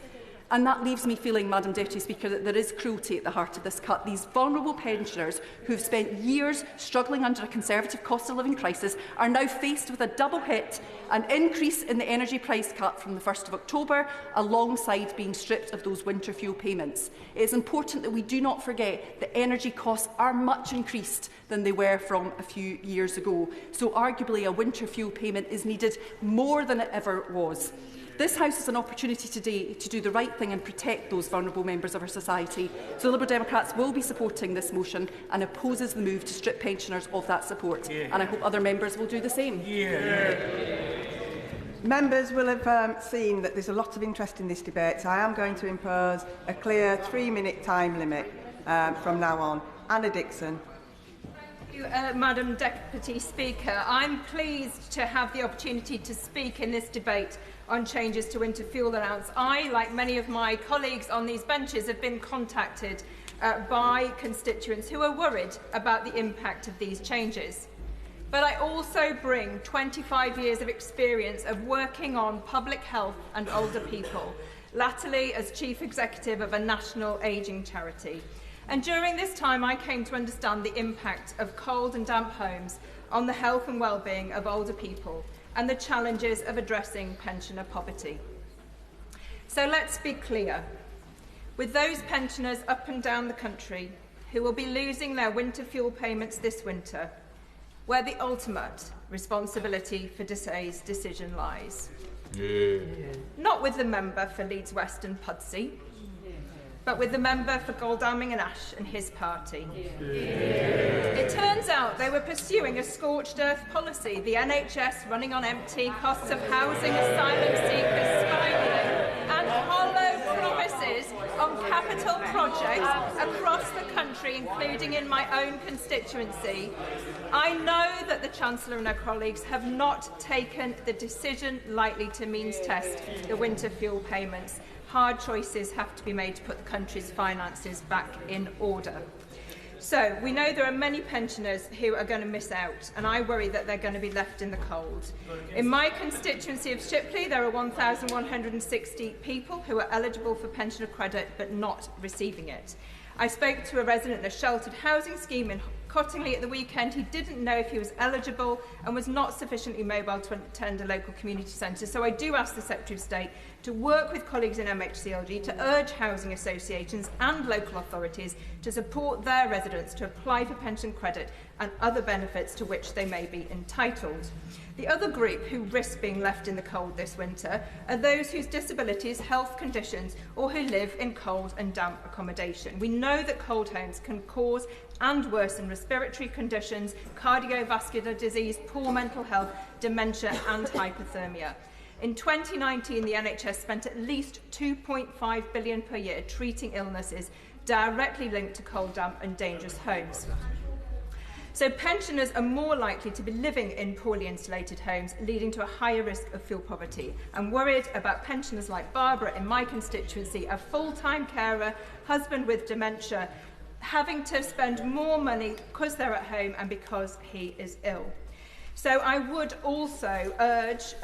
And that leaves me feeling, Madam Deputy Speaker, that there is cruelty at the heart of this cut. These vulnerable pensioners who have spent years struggling under a Conservative cost of living crisis are now faced with a double hit, an increase in the energy price cut from the 1st of October, alongside being stripped of those winter fuel payments. It is important that we do not forget that energy costs are much increased than they were from a few years ago. So arguably a winter fuel payment is needed more than it ever was. This House has an opportunity today to do the right thing and protect those vulnerable members of our society. So Liberal Democrats will be supporting this motion and opposes the move to strip pensioners of that support. And I hope other members will do the same. Members will have seen that there's a lot of interest in this debate, so I am going to impose a clear 3-minute time limit from now on. Anna Dixon. Madam Deputy Speaker, I'm pleased to have the opportunity to speak in this debate on changes to winter fuel allowance. I, like many of my colleagues on these benches, have been contacted by constituents who are worried about the impact of these changes. But I also bring 25 years of experience of working on public health and older people, latterly as Chief Executive of a national ageing charity. And during this time, I came to understand the impact of cold and damp homes on the health and well-being of older people and the challenges of addressing pensioner poverty. So let's be clear. With those pensioners up and down the country who will be losing their winter fuel payments this winter, where the ultimate responsibility for today's decision lies. Not with the member for Leeds West and Pudsey, but with the member for Godalming and Ash and his party. It turns out they were pursuing a scorched earth policy, the NHS running on empty, costs of housing asylum seekers spiralling, and hollow promises on capital projects across the country, including in my own constituency. I know that the Chancellor and her colleagues have not taken the decision lightly to means test the winter fuel payments. Hard choices have to be made to put the country's finances back in order. So we know there are many pensioners who are going to miss out, and I worry that they're going to be left in the cold. In my constituency of Shipley, there are 1,160 people who are eligible for pensioner credit but not receiving it. I spoke to a resident in a sheltered housing scheme in Cottingley at the weekend. He didn't know if he was eligible and was not sufficiently mobile to attend a local community centre. So I do ask the Secretary of State to work with colleagues in MHCLG to urge housing associations and local authorities to support their residents to apply for pension credit and other benefits to which they may be entitled. The other group who risk being left in the cold this winter are those whose disabilities, health conditions, or who live in cold and damp accommodation. We know that cold homes can cause and worsen respiratory conditions, cardiovascular disease, poor mental health, dementia and hypothermia. In 2019, the NHS spent at least £2.5 billion per year treating illnesses directly linked to cold, damp and dangerous homes. So pensioners are more likely to be living in poorly insulated homes, leading to a higher risk of fuel poverty. I'm worried about pensioners like Barbara in my constituency, a full-time carer, husband with dementia, having to spend more money because they're at home and because he is ill. So I would also urge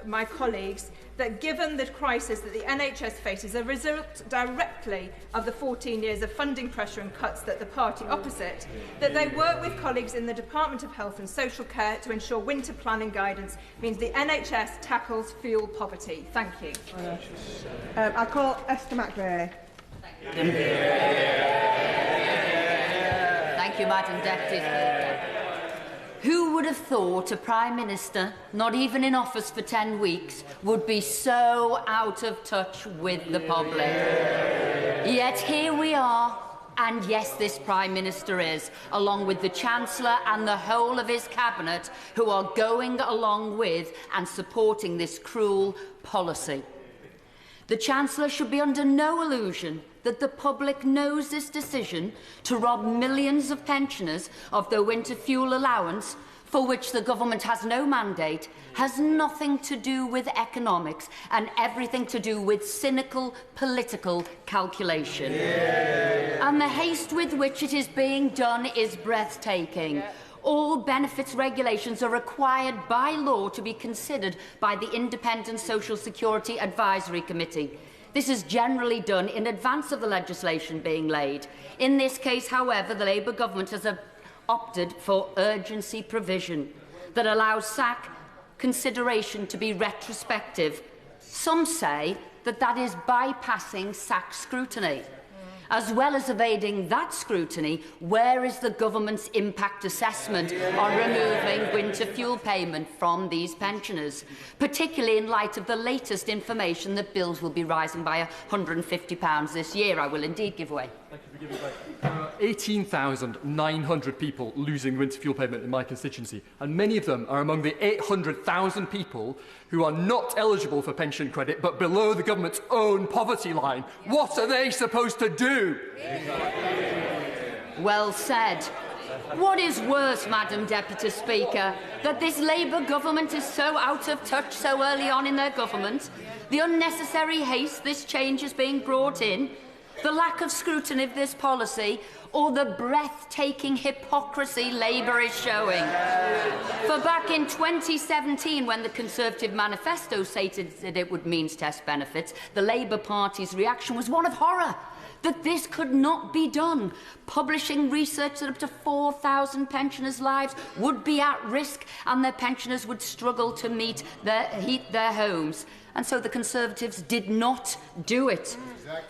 my colleagues that given the crisis that the NHS faces, a result directly of the 14 years of funding pressure and cuts that the party opposite, that they work with colleagues in the Department of Health and Social Care to ensure winter planning guidance means the NHS tackles fuel poverty. Thank you. I call Esther McVey. Thank you, Madam Deputy. Who would have thought a Prime Minister, not even in office for 10 weeks, would be so out of touch with the public? Yet here we are, and yes, this Prime Minister is, along with the Chancellor and the whole of his Cabinet, who are going along with and supporting this cruel policy. The Chancellor should be under no illusion that the public knows this decision to rob millions of pensioners of their winter fuel allowance, for which the government has no mandate, has nothing to do with economics and everything to do with cynical political calculation. And the haste with which it is being done is breathtaking. All benefits regulations are required by law to be considered by the Independent Social Security Advisory Committee. This is generally done in advance of the legislation being laid. In this case, however, the Labour government has opted for urgency provision that allows SAC consideration to be retrospective. Some say that that is bypassing SAC scrutiny. As well as evading that scrutiny, where is the government's impact assessment on removing winter fuel payment from these pensioners, particularly in light of the latest information that bills will be rising by £150 this year? I will indeed give way. There are 18,900 people losing winter fuel payment in my constituency, and many of them are among the 800,000 people who are not eligible for pension credit but below the government's own poverty line. What are they supposed to do? Well said. What is worse, Madam Deputy Speaker, that this Labour government is so out of touch so early on in their government, the unnecessary haste this change is being brought in, the lack of scrutiny of this policy, or the breathtaking hypocrisy Labour is showing. For back in 2017, when the Conservative manifesto stated that it would means test benefits, the Labour Party's reaction was one of horror, that this could not be done. Publishing research that up to 4,000 pensioners' lives would be at risk and their pensioners would struggle to heat their homes. And so the Conservatives did not do it.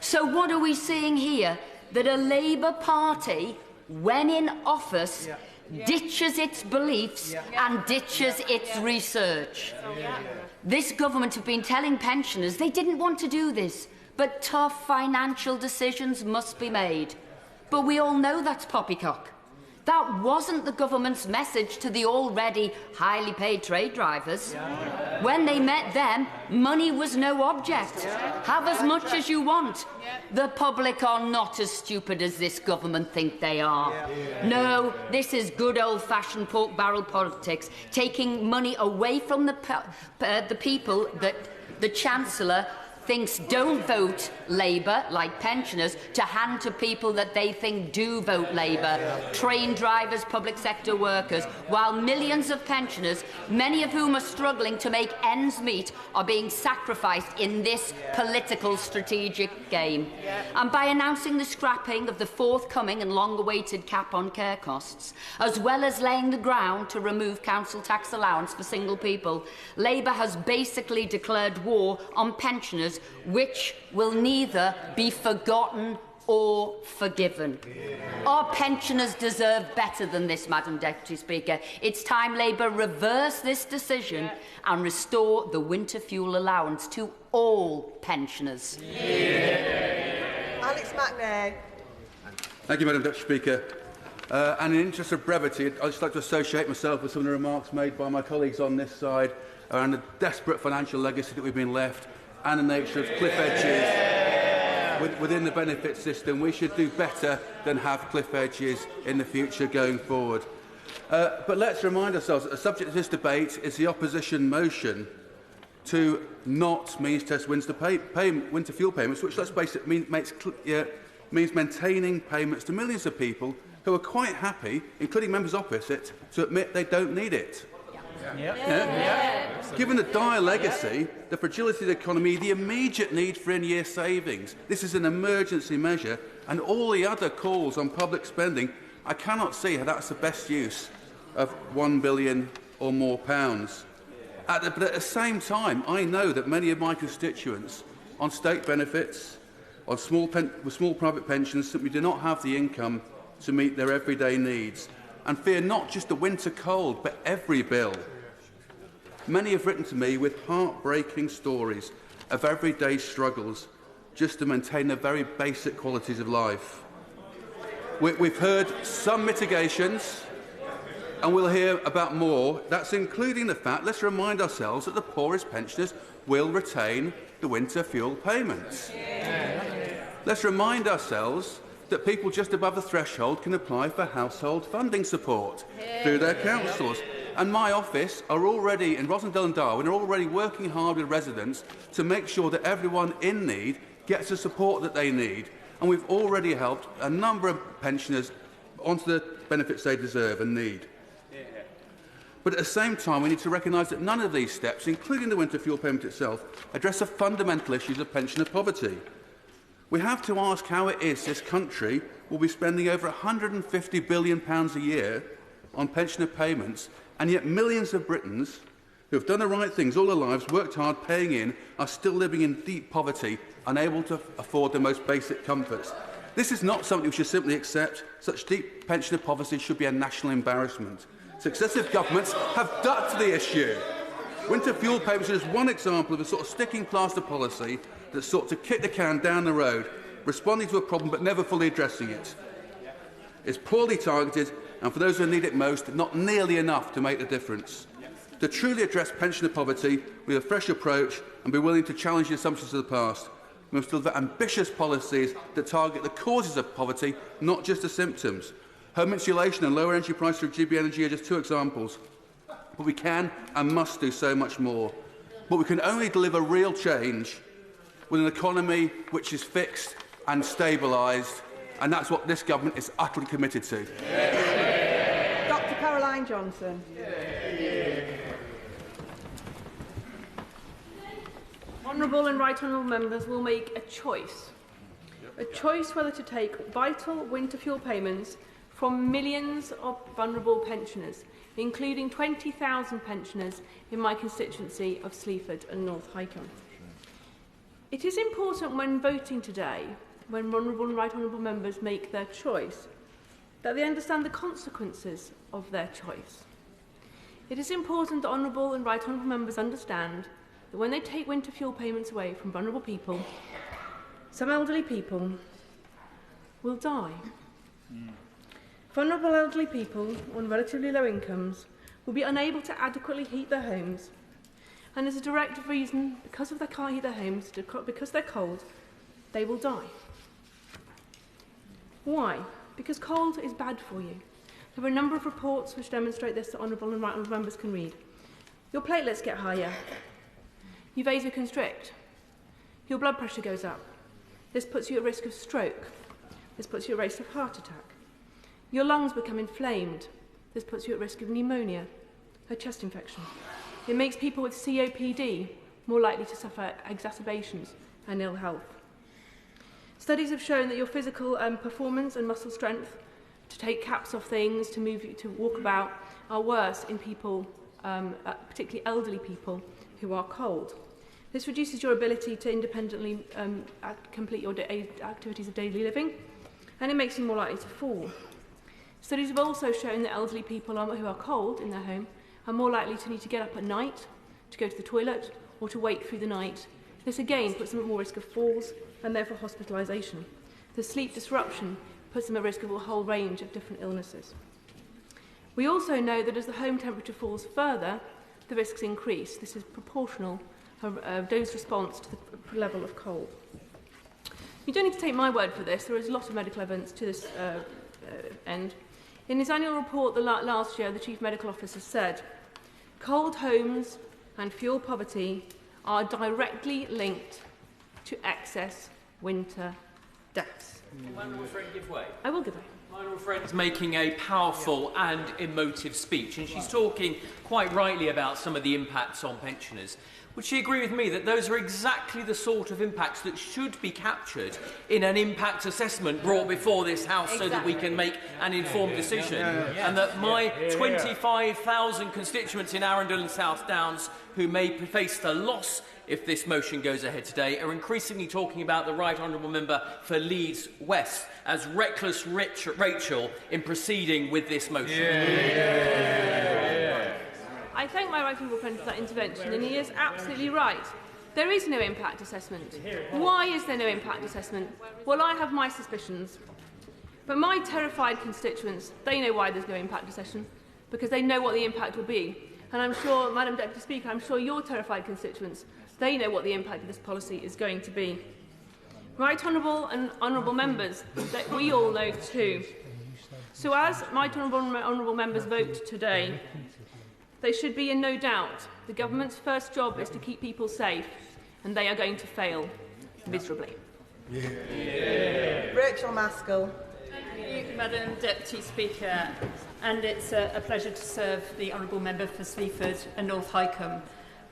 So what are we seeing here? That a Labour Party, when in office, ditches its beliefs and ditches its research. This government have been telling pensioners they didn't want to do this, but tough financial decisions must be made. But we all know that's poppycock. That wasn't the government's message to the already highly paid trade drivers. When they met them, money was no object. Have as much as you want. The public are not as stupid as this government think they are. No, this is good old-fashioned pork barrel politics, taking money away from the people that the Chancellor thinks don't vote Labour, like pensioners, to hand to people that they think do vote Labour, train drivers, public sector workers, while millions of pensioners, many of whom are struggling to make ends meet, are being sacrificed in this political strategic game. And by announcing the scrapping of the forthcoming and long-awaited cap on care costs, as well as laying the ground to remove council tax allowance for single people, Labour has basically declared war on pensioners, which will neither be forgotten or forgiven. Our pensioners deserve better than this, Madam Deputy Speaker. It's time Labour reverse this decision and restore the winter fuel allowance to all pensioners. Alex MacNae. Thank you, Madam Deputy Speaker. And in the interest of brevity, I'd just like to associate myself with some of the remarks made by my colleagues on this side around the desperate financial legacy that we've been left and the nature of cliff edges within the benefit system. We should do better than have cliff edges in the future going forward. But let's remind ourselves that the subject of this debate is the opposition motion to not means test winter fuel payments, which, let's face it, means maintaining payments to millions of people who are quite happy, including members opposite, to admit they don't need it. Given the dire legacy, the fragility of the economy, the immediate need for in-year savings, this is an emergency measure, and all the other calls on public spending, I cannot see how that's the best use of £1 billion or more pounds. But at the same time, I know that many of my constituents on state benefits, on small private pensions, simply do not have the income to meet their everyday needs and fear not just the winter cold, but every bill. Many have written to me with heartbreaking stories of everyday struggles just to maintain the very basic qualities of life. We've heard some mitigations, and we'll hear about more. That's including the fact, let's remind ourselves, that the poorest pensioners will retain the winter fuel payments. Let's remind ourselves that people just above the threshold can apply for household funding support through their councils. And my office are already, in Rossendale and Darwen, are already working hard with residents to make sure that everyone in need gets the support that they need. And we've already helped a number of pensioners onto the benefits they deserve and need. But at the same time, we need to recognise that none of these steps, including the winter fuel payment itself, address the fundamental issues of pensioner poverty. We have to ask how it is this country will be spending over £150 billion a year on pensioner payments, and yet millions of Britons who have done the right things all their lives, worked hard, paying in, are still living in deep poverty, unable to afford the most basic comforts. This is not something we should simply accept. Such deep pensioner poverty should be a national embarrassment. Successive governments have ducked to the issue. Winter fuel payments is one example of a sort of sticking plaster policy that sought to kick the can down the road, responding to a problem but never fully addressing it. It's poorly targeted, and for those who need it most, not nearly enough to make the difference. To truly address pensioner poverty with a fresh approach and be willing to challenge the assumptions of the past, we must deliver ambitious policies that target the causes of poverty, not just the symptoms. Home insulation and lower energy prices through GB Energy are just two examples. But we can and must do so much more. But we can only deliver real change with an economy which is fixed and stabilised, and that's what this government is utterly committed to. Dr. Caroline Johnson. Honourable and right honourable members will make a choice whether to take vital winter fuel payments from millions of vulnerable pensioners, including 20,000 pensioners in my constituency of Sleaford and North Hykeham. It is important when voting today, when honourable and right honourable members make their choice, that they understand the consequences of their choice. It is important that honourable and right honourable members understand that when they take winter fuel payments away from vulnerable people, some elderly people will die. Vulnerable elderly people on relatively low incomes will be unable to adequately heat their homes, and as a direct reason, because they can't heat their homes, because they're cold, they will die. Why? Because cold is bad for you. There are a number of reports which demonstrate this that honourable and right honourable members can read. Your platelets get higher. You vasoconstrict. Your blood pressure goes up. This puts you at risk of stroke. This puts you at risk of heart attack. Your lungs become inflamed. This puts you at risk of pneumonia, a chest infection. It makes people with COPD more likely to suffer exacerbations and ill health. Studies have shown that your physical performance and muscle strength, to take caps off things, to move, to walk about, are worse in people, particularly elderly people, who are cold. This reduces your ability to independently complete your activities of daily living, and it makes you more likely to fall. Studies have also shown that elderly people who are cold in their home are more likely to need to get up at night, to go to the toilet, or to wait through the night. This again puts them at more risk of falls and therefore hospitalisation. The sleep disruption puts them at risk of a whole range of different illnesses. We also know that as the home temperature falls further, the risks increase. This is proportional dose response to the level of cold. You don't need to take my word for this. There is a lot of medical evidence to this end. In his annual report last year, the Chief Medical Officer said, cold homes and fuel poverty are directly linked to excess winter deaths. My honourable friend give way. I will give way. My honourable friend's making a powerful and emotive speech, and she's talking quite rightly about some of the impacts on pensioners. Would she agree with me that those are exactly the sort of impacts that should be captured in an impact assessment brought before this House so that we can make an informed decision? And that my 25,000 constituents in Arundel and South Downs who may face the loss if this motion goes ahead today are increasingly talking about the Right Honourable Member for Leeds West as reckless Rachael in proceeding with this motion. I thank my right honourable friend for that intervention, and he is absolutely right. There is no impact assessment. Why is there no impact assessment? Well, I have my suspicions. But my terrified constituents, they know why there's no impact assessment, because they know what the impact will be. And I'm sure, Madam Deputy Speaker, I'm sure your terrified constituents, they know what the impact of this policy is going to be. Right Honourable and Honourable Members, that we all know too. So as my Honourable Members vote today, they should be in no doubt. The government's first job is to keep people safe, and they are going to fail miserably. Rachael Maskell. Thank you, Madam Deputy Speaker, and it's a pleasure to serve the Honourable Member for Sleaford and North Hykeham.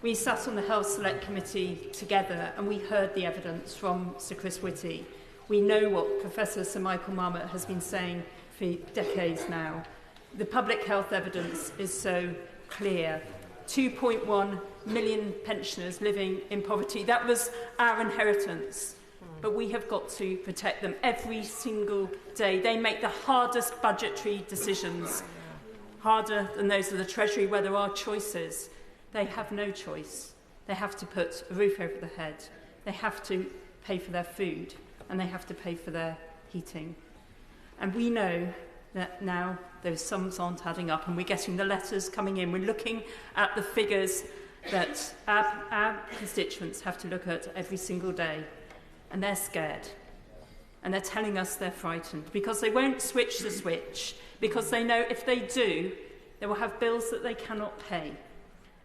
We sat on the Health Select Committee together and we heard the evidence from Sir Chris Whitty. We know what Professor Sir Michael Marmot has been saying for decades now. The public health evidence is so clear. 2.1 million pensioners living in poverty. That was our inheritance. But we have got to protect them every single day. They make the hardest budgetary decisions, harder than those of the Treasury where there are choices. They have no choice. They have to put a roof over their head. They have to pay for their food, and they have to pay for their heating. And we know that now those sums aren't adding up, and we're getting the letters coming in. We're looking at the figures that our constituents have to look at every single day, and they're scared. And they're telling us they're frightened because they won't switch the switch, because they know if they do, they will have bills that they cannot pay.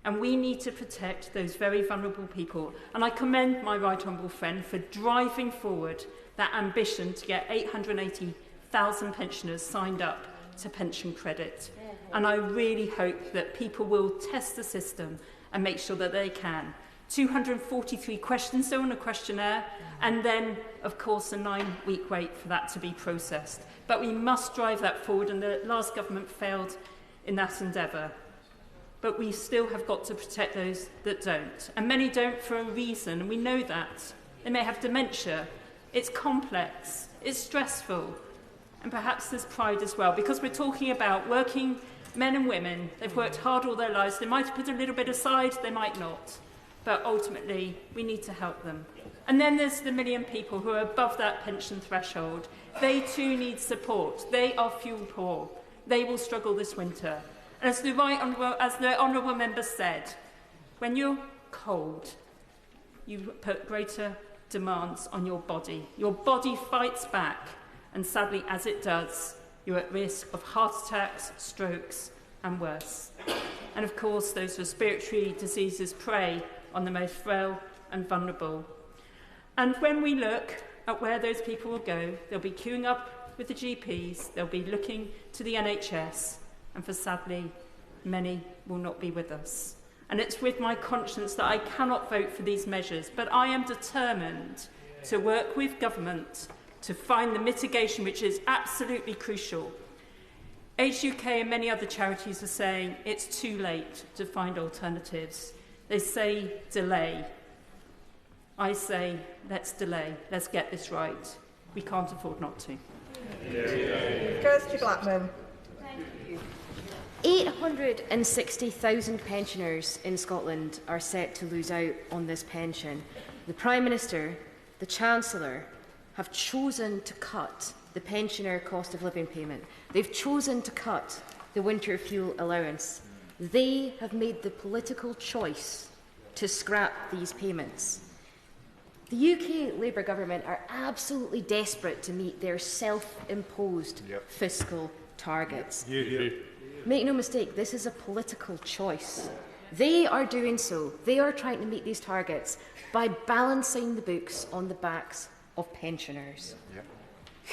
And we need to protect those very vulnerable people. And I commend my right honourable friend for driving forward that ambition to get 880,000 pensioners signed up to pension credit. And I really hope that people will test the system and make sure that they can. 243 questions though on a questionnaire, and then, of course, a 9-week wait for that to be processed. But we must drive that forward, and the last government failed in that endeavour. But we still have got to protect those that don't. And many don't for a reason, and we know that. They may have dementia. It's complex. It's stressful. And perhaps there's pride as well, because we're talking about working men and women. They've worked hard all their lives. They might put a little bit aside, they might not. But ultimately, we need to help them. And then there's the million people who are above that pension threshold. They too need support. They are fuel poor. They will struggle this winter. And as the Honourable Member said, when you're cold, you put greater demands on your body. Your body fights back, and sadly, as it does, you're at risk of heart attacks, strokes, and worse. And of course, those respiratory diseases prey on the most frail and vulnerable. And when we look at where those people will go, they'll be queuing up with the GPs, they'll be looking to the NHS, and for sadly, many will not be with us. And it's with my conscience that I cannot vote for these measures, but I am determined to work with government to find the mitigation which is absolutely crucial. Age UK and many other charities are saying it's too late to find alternatives. They say delay. I say let's delay. Let's get this right. We can't afford not to. Kirsty Blackman. 860,000 pensioners in Scotland are set to lose out on this pension. The Prime Minister, the Chancellor, have chosen to cut the pensioner cost of living payment. They've chosen to cut the winter fuel allowance. They have made the political choice to scrap these payments. The UK Labour government are absolutely desperate to meet their self-imposed fiscal targets. Make no mistake, this is a political choice. They are doing so. They are trying to meet these targets by balancing the books on the backs of pensioners. Yep.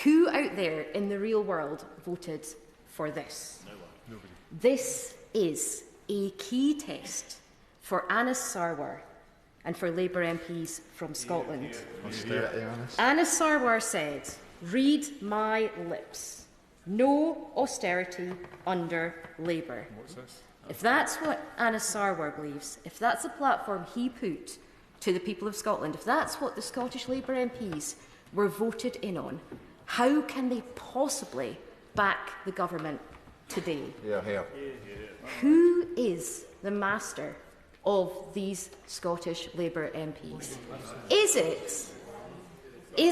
Who out there in the real world voted for this? No one. This is a key test for Anas Sarwar and for Labour MPs from Scotland. Anas Sarwar said, "Read my lips. No austerity under Labour." What's this? If that's what Anas Sarwar believes, if that's the platform he put to the people of Scotland, if that's what the Scottish Labour MPs were voted in on, how can they possibly back the government today? Who is the master of these Scottish Labour MPs? Is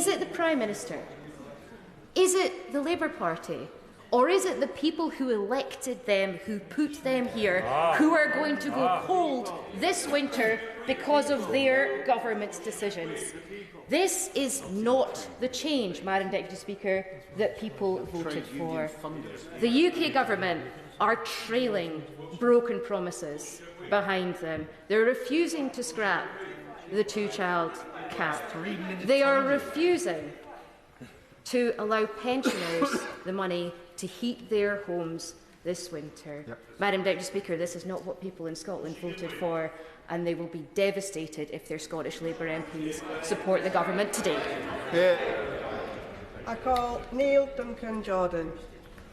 it the Prime Minister? Is it the Labour Party? Or is it the people who elected them, who put them here, who are going to go cold this winter because of their government's decisions? This is not the change, Madam Deputy Speaker, that people voted for. The UK government are trailing broken promises behind them. They're refusing to scrap the two-child cap. They are refusing to allow pensioners the money to heat their homes this winter. Madam Deputy Speaker, this is not what people in Scotland voted for, and they will be devastated if their Scottish Labour MPs support the government today. I call Neil Duncan-Jordan.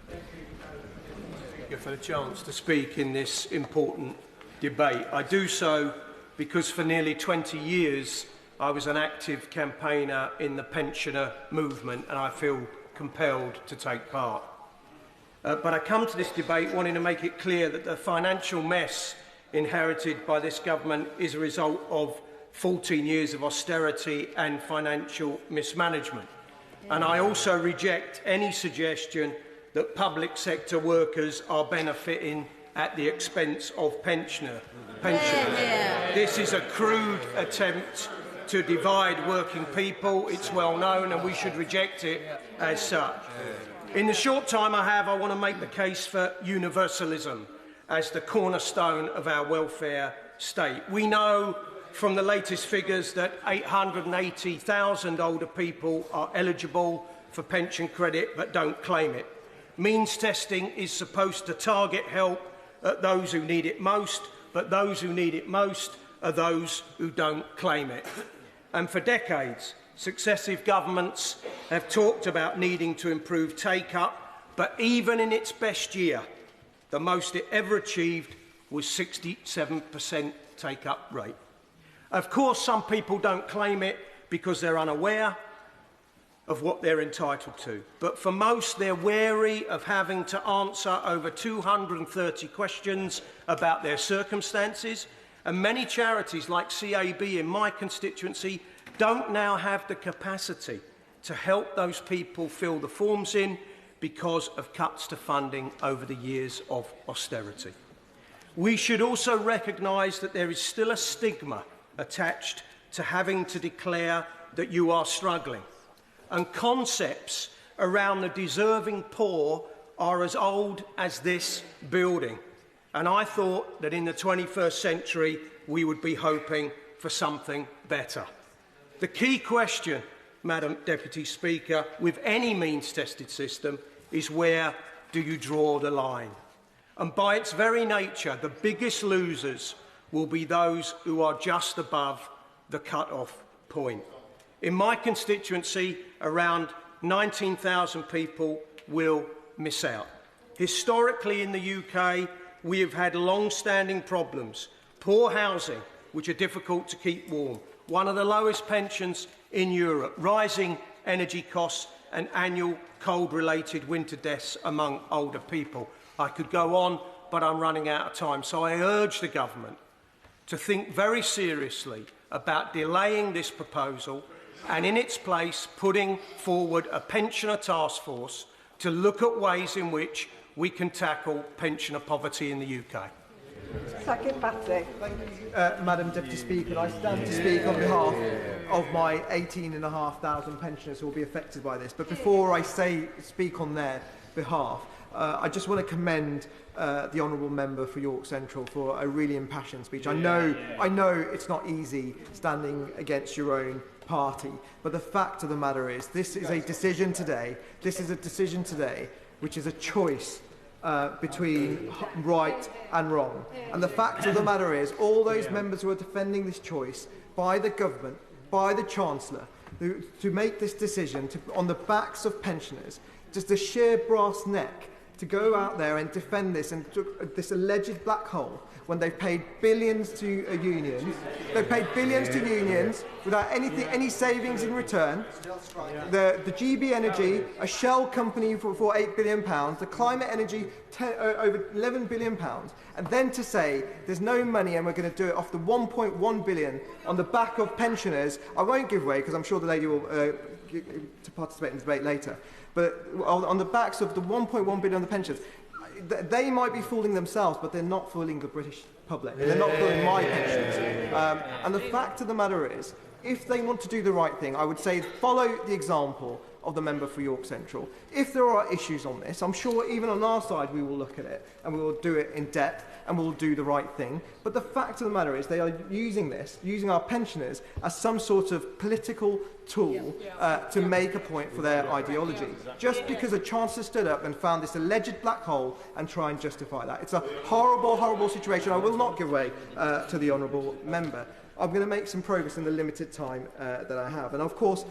Thank you for the chance to speak in this important debate. I do so because for nearly 20 years I was an active campaigner in the pensioner movement, and I feel compelled to take part. But I come to this debate wanting to make it clear that the financial mess inherited by this government is a result of 14 years of austerity and financial mismanagement. And I also reject any suggestion that public sector workers are benefiting at the expense of pensioners. This is a crude attempt to divide working people. It's well known, and we should reject it as such. In the short time I have, I want to make the case for universalism as the cornerstone of our welfare state. We know from the latest figures that 880,000 older people are eligible for pension credit but don't claim it. Means testing is supposed to target help at those who need it most, but those who need it most are those who don't claim it. And for decades, successive governments have talked about needing to improve take-up, but even in its best year, the most it ever achieved was 67% take-up rate. Of course, some people don't claim it because they're unaware of what they're entitled to. But for most, they're wary of having to answer over 230 questions about their circumstances, and many charities like CAB in my constituency don't now have the capacity to help those people fill the forms in because of cuts to funding over the years of austerity. We should also recognise that there is still a stigma attached to having to declare that you are struggling. And concepts around the deserving poor are as old as this building. And I thought that in the 21st century we would be hoping for something better. The key question, Madam Deputy Speaker, with any means-tested system is where do you draw the line? And by its very nature, the biggest losers will be those who are just above the cut-off point. In my constituency, around 19,000 people will miss out. Historically in the UK, we have had long-standing problems. Poor housing, which are difficult to keep warm, one of the lowest pensions in Europe, rising energy costs and annual cold-related winter deaths among older people. I could go on, but I'm running out of time. So I urge the government to think very seriously about delaying this proposal and in its place putting forward a pensioner task force to look at ways in which we can tackle pensioner poverty in the UK. Saqib, Bhatti. Thank you, Madam Deputy Speaker. I stand to speak on behalf of my 18,500 pensioners who will be affected by this. But before I speak on their behalf, I just want to commend the honourable member for York Central for a really impassioned speech. I know it's not easy standing against your own party, but the fact of the matter is this is a decision today. This is a decision today which is a choice between right and wrong. And the fact of the matter is all those members who are defending this choice by the government, by the Chancellor, to make this decision on the backs of pensioners, just the sheer brass neck to go out there and defend this and this alleged black hole when they've paid billions to unions. They've paid billions to unions without any savings in return. The GB Energy, a shell company for £8 billion, the Climate Energy, over £11 billion, and then to say there's no money and we're going to do it off the £1.1 billion on the back of pensioners. I won't give way because I'm sure the lady will to participate in the debate later. But on the backs of the £1.1 billion on the pensions, they might be fooling themselves, but they're not fooling the British public. They're not fooling my pensions. And the fact of the matter is, if they want to do the right thing, I would say follow the example of the member for York Central. If there are issues on this, I'm sure even on our side we will look at it and we will do it in depth and we'll do the right thing. But the fact of the matter is they are using our pensioners as some sort of political tool to make a point for their ideology. Just because a Chancellor stood up and found this alleged black hole and try and justify that. It's a horrible, horrible situation. I will not give way to the honourable member. I'm going to make some progress in the limited time that I have. And of course,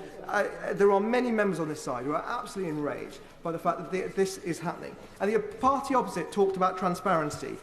there are many members on this side who are absolutely enraged by the fact that this is happening. And the party opposite talked about transparency.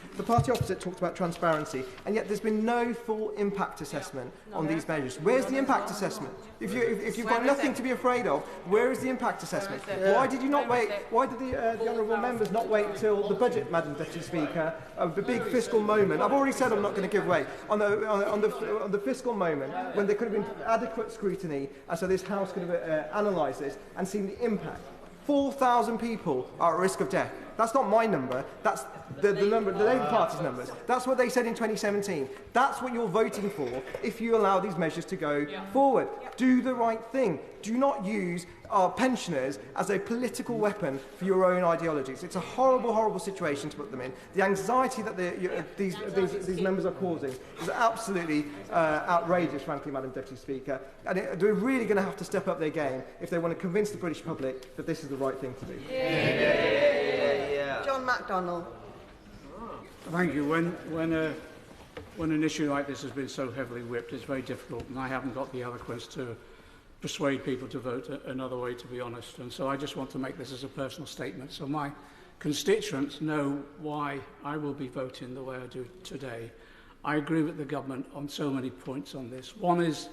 And yet there's been no full impact assessment on these measures. Where's the impact assessment? If you've got nothing to be afraid of, where is the impact assessment? Why did you not wait? Why did the honourable members not wait until the budget, Madam Deputy Speaker, the big fiscal moment? I've already said I'm not going to give way on the fiscal moment when there could have been adequate scrutiny, and so this House could have analysed this and seen the impact. 4,000 people are at risk of death. That's not my number. That's the number, the Labour Party's numbers. That's what they said in 2017. That's what you're voting for if you allow these measures to go forward. Do the right thing. Do not use our pensioners as a political weapon for your own ideologies. It's a horrible, horrible situation to put them in. The anxiety that these members are causing is absolutely outrageous, frankly, Madam Deputy Speaker. And they're really going to have to step up their game if they want to convince the British public that this is the right thing to do. John MacDonald. Thank you. When an issue like this has been so heavily whipped, it's very difficult, and I haven't got the eloquence to persuade people to vote another way, to be honest. And so I just want to make this as a personal statement, so my constituents know why I will be voting the way I do today. I agree with the government on so many points on this. One is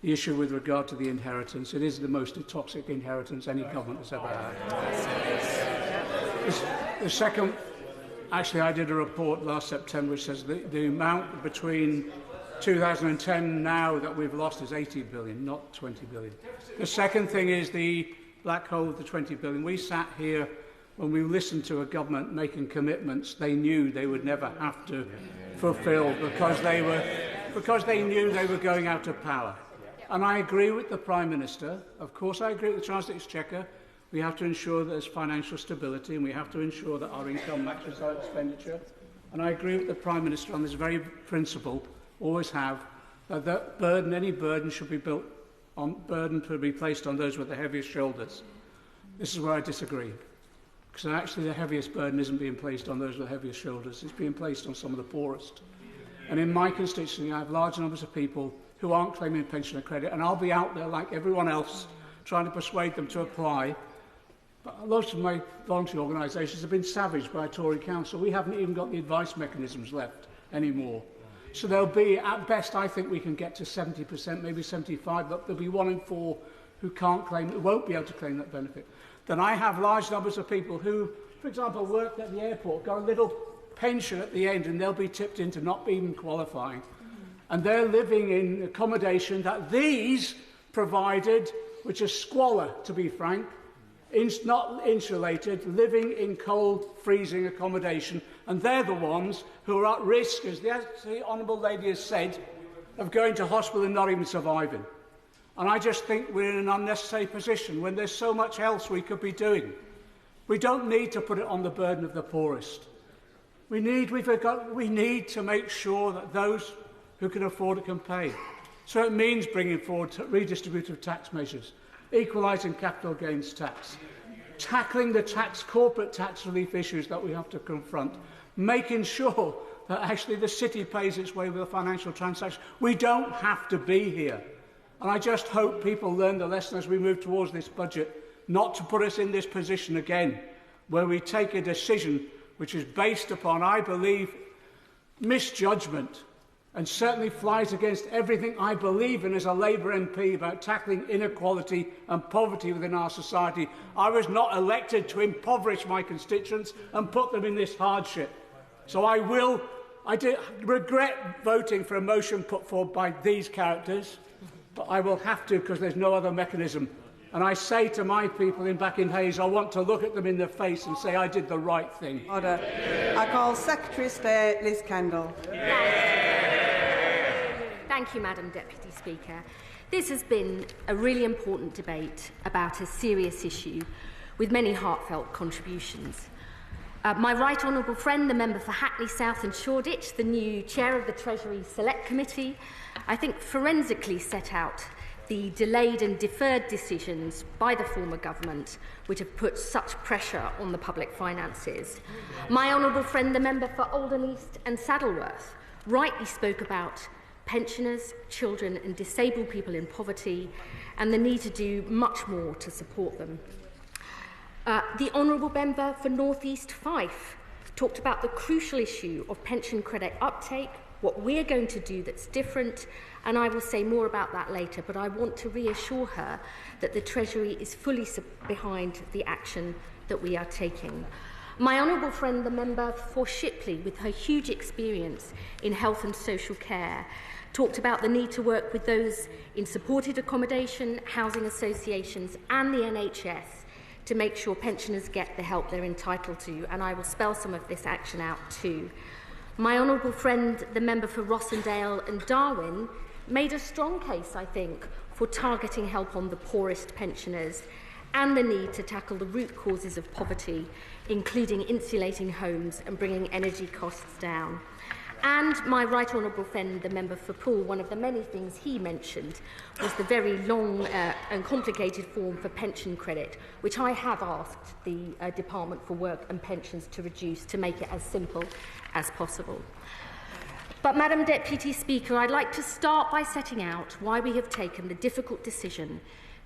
the issue with regard to the inheritance. It is the most toxic inheritance any government has ever had. The second, actually I did a report last September which says the amount between 2010 and now that we've lost is 80 billion, not 20 billion. The second thing is the black hole of the 20 billion. We sat here when we listened to a government making commitments they knew they would never have to fulfil because they knew they were going out of power. And I agree with the Prime Minister. Of course, I agree with the Chancellor of the Exchequer. We have to ensure that there's financial stability and we have to ensure that our income matches our expenditure. And I agree with the Prime Minister on this very principle, always have, that any burden should be placed on those with the heaviest shoulders. This is where I disagree. Because actually the heaviest burden isn't being placed on those with the heaviest shoulders. It's being placed on some of the poorest. And in my constituency, I have large numbers of people who aren't claiming pensioner credit, and I'll be out there like everyone else trying to persuade them to apply. But lots of my voluntary organisations have been savaged by a Tory council. We haven't even got the advice mechanisms left anymore. So there'll be, at best, I think we can get to 70%, maybe 75%, but there'll be 1 in 4 who won't be able to claim that benefit. Then I have large numbers of people who, for example, work at the airport, got a little pension at the end, and they'll be tipped into not even qualifying. And they're living in accommodation that these provided, which is squalor, to be frank, not insulated, living in cold, freezing accommodation. And they're the ones who are at risk, as the Honourable Lady has said, of going to hospital and not even surviving. And I just think we're in an unnecessary position when there's so much else we could be doing. We don't need to put it on the burden of the poorest. We need to make sure that those who can afford it can pay. So it means bringing forward redistributive tax measures, equalising capital gains tax, tackling the corporate tax relief issues that we have to confront, making sure that actually the city pays its way with a financial transaction. We don't have to be here. And I just hope people learn the lesson as we move towards this budget, not to put us in this position again, where we take a decision which is based upon, I believe, misjudgment, and certainly flies against everything I believe in as a Labour MP about tackling inequality and poverty within our society. I was not elected to impoverish my constituents and put them in this hardship. So I regret voting for a motion put forward by these characters, but I will have to because there's no other mechanism. And I say to my people back in Hayes, I want to look at them in the face and say I did the right thing. Order. I call Secretary of State Liz Kendall. Thank you, Madam Deputy Speaker. This has been a really important debate about a serious issue with many heartfelt contributions. My right honourable friend, the member for Hackney South and Shoreditch, the new chair of the Treasury Select Committee, I think forensically set out the delayed and deferred decisions by the former government which have put such pressure on the public finances. My honourable friend, the member for Oldham East and Saddleworth, rightly spoke about pensioners, children and disabled people in poverty and the need to do much more to support them. The honourable member for North East Fife talked about the crucial issue of pension credit uptake, what we're going to do that's different, and I will say more about that later, but I want to reassure her that the Treasury is fully behind the action that we are taking. My honourable friend, the member for Shipley, with her huge experience in health and social care, talked about the need to work with those in supported accommodation, housing associations and the NHS to make sure pensioners get the help they're entitled to, and I will spell some of this action out too. My honourable friend, the member for Rossendale and Darwen, made a strong case, I think, for targeting help on the poorest pensioners and the need to tackle the root causes of poverty, including insulating homes and bringing energy costs down. And my right honourable friend, the member for Poole, one of the many things he mentioned was the very long and complicated form for pension credit, which I have asked the Department for Work and Pensions to reduce to make it as simple as possible. But, Madam Deputy Speaker, I'd like to start by setting out why we have taken the difficult decision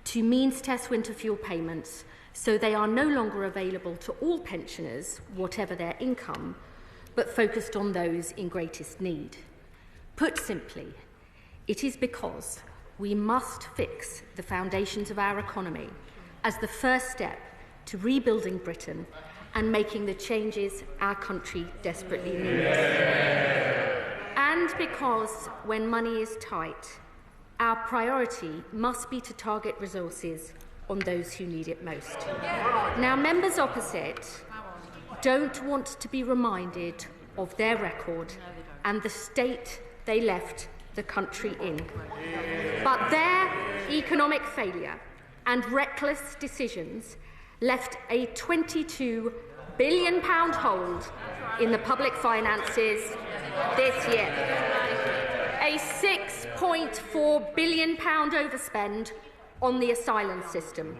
to means test winter fuel payments so they are no longer available to all pensioners, whatever their income, but focused on those in greatest need. Put simply, it is because we must fix the foundations of our economy as the first step to rebuilding Britain and making the changes our country desperately needs. And because when money is tight, our priority must be to target resources on those who need it most. Now, members opposite don't want to be reminded of their record and the state they left the country in. But their economic failure and reckless decisions left a £22 billion hold in the public finances this year, a £6.4 billion overspend on the asylum system,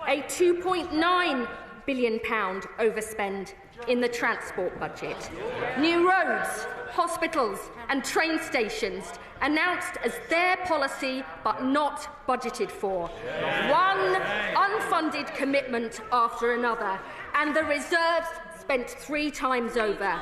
a £2.9 billion overspend in the transport budget, new roads, hospitals and train stations announced as their policy but not budgeted for, one unfunded commitment after another, and the reserves spent 3 times over,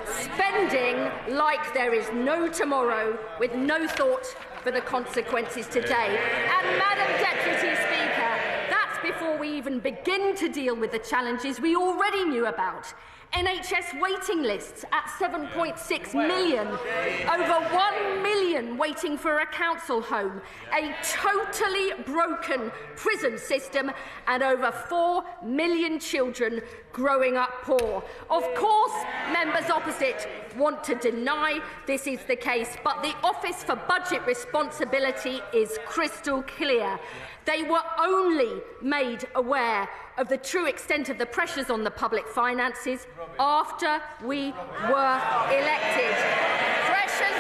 spending like there is no tomorrow with no thought for the consequences today. And, Madam Deputy Speaker, that's before we even begin to deal with the challenges we already knew about. NHS waiting lists at 7.6 million, over 1 million waiting for a council home, a totally broken prison system and over 4 million children growing up poor. Of course, members opposite want to deny this is the case, but the Office for Budget Responsibility is crystal clear. They were only made aware of the true extent of the pressures on the public finances after we were elected. Pressures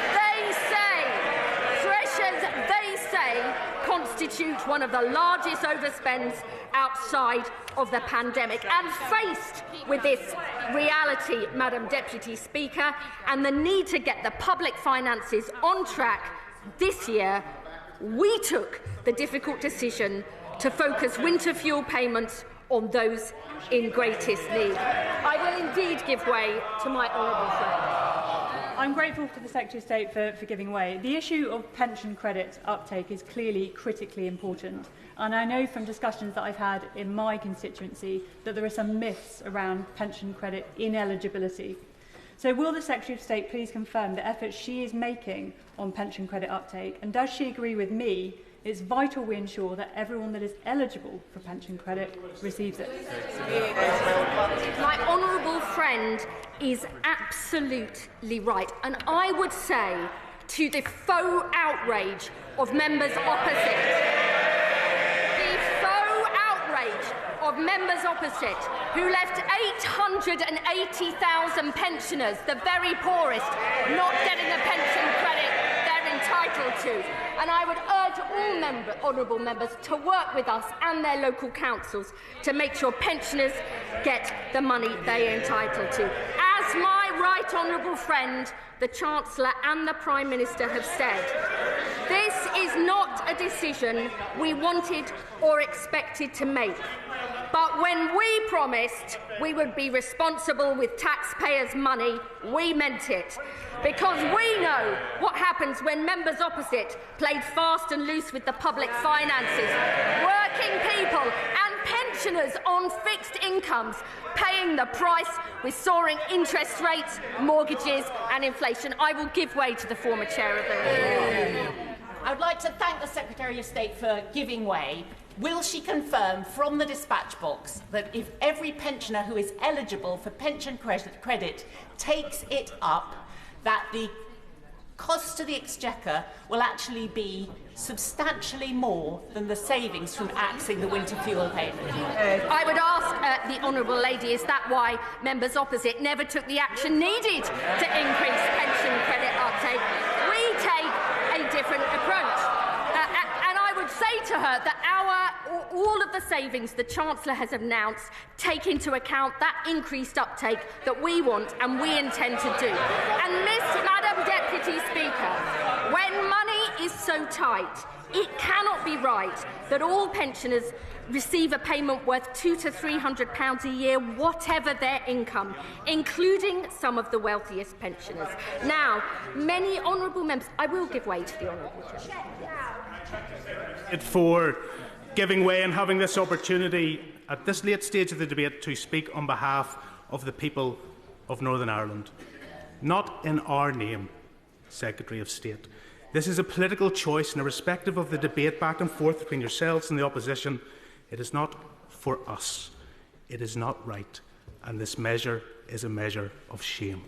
they say, constitute one of the largest overspends outside of the pandemic. And faced with this reality, Madam Deputy Speaker, and the need to get the public finances on track this year, we took the difficult decision to focus winter fuel payments on those in greatest need. I will indeed give way to my honourable friend. I'm grateful to the Secretary of State for giving way. The issue of pension credit uptake is clearly critically important, and I know from discussions that I've had in my constituency that there are some myths around pension credit ineligibility. So will the Secretary of State please confirm the efforts she is making on pension credit uptake, and does she agree with me it's vital we ensure that everyone that is eligible for pension credit receives it? My honourable friend is absolutely right, and I would say to the faux outrage of members opposite, who left 880,000 pensioners, the very poorest, not getting the pension credit they're entitled to. And I would urge all honourable members to work with us and their local councils to make sure pensioners get the money they are entitled to. As my right honourable friend, the Chancellor and the Prime Minister have said, this is not a decision we wanted or expected to make. But when we promised we would be responsible with taxpayers' money, we meant it. Because we know what happens when members opposite played fast and loose with the public finances. Working people and pensioners on fixed incomes paying the price with soaring interest rates, mortgages and inflation. I will give way to the former chair of the I would like to thank the Secretary of State for giving way. Will she confirm from the dispatch box that if every pensioner who is eligible for pension credit takes it up, that the cost to the Exchequer will actually be substantially more than the savings from axing the winter fuel payment? I would ask the honourable lady, is that why members opposite never took the action needed to increase pension credit uptake? We take a different approach. And I would say to her that all of the savings the Chancellor has announced take into account that increased uptake that we want and we intend to do. And Madam Deputy Speaker, when money is so tight, it cannot be right that all pensioners receive a payment worth £200 to £300 a year, whatever their income, including some of the wealthiest pensioners. Now, many honourable members, I will give way to the honourable gentleman. For giving way and having this opportunity at this late stage of the debate to speak on behalf of the people of Northern Ireland. Not in our name, Secretary of State. This is a political choice, and irrespective of the debate back and forth between yourselves and the opposition, it is not for us. It is not right, and this measure is a measure of shame.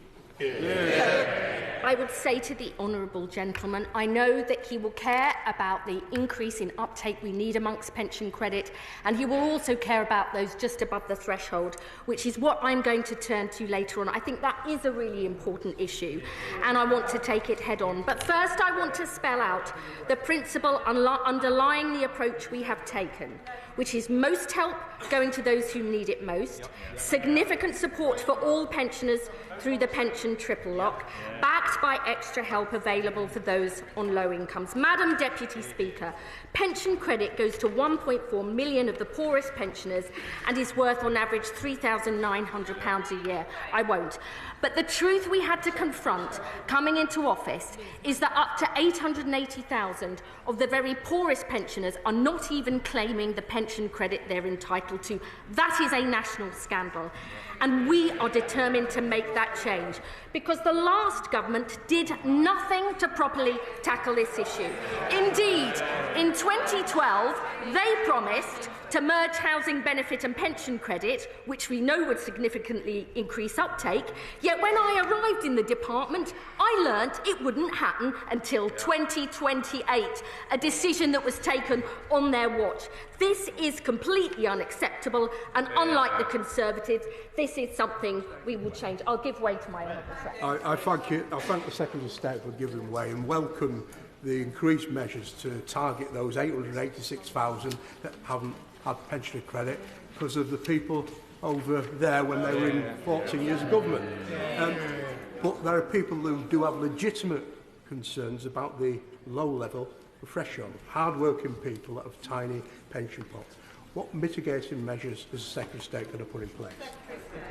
I would say to the honourable gentleman, I know that he will care about the increase in uptake we need amongst pension credit, and he will also care about those just above the threshold, which is what I'm going to turn to later on. I think that is a really important issue, and I want to take it head on. But first, I want to spell out the principle underlying the approach we have taken, which is most help going to those who need it most, significant support for all pensioners through the pension triple lock, backed by extra help available for those on low incomes. Madam Deputy Speaker, pension credit goes to 1.4 million of the poorest pensioners and is worth on average £3,900 a year. I won't. But the truth we had to confront coming into office is that up to 880,000 of the very poorest pensioners are not even claiming the pension credit they're entitled to. That is a national scandal. And we are determined to make that change, because the last government did nothing to properly tackle this issue. Indeed, in 2012, they promised to merge housing benefit and pension credit, which we know would significantly increase uptake, yet when I arrived in the department, I learnt it wouldn't happen until 2028, a decision that was taken on their watch. This is completely unacceptable, and unlike the Conservatives, this is something we will change. I'll give way to my honourable friend. I thank the Secretary of State for giving way and welcome the increased measures to target those 886,000 that haven't had pensioner credit because of the people over there when they were in 14 years of government. But there are people who do have legitimate concerns about the low level of threshold, hard-working people that have tiny pension pots. What mitigating measures is the Secretary of State going to put in place?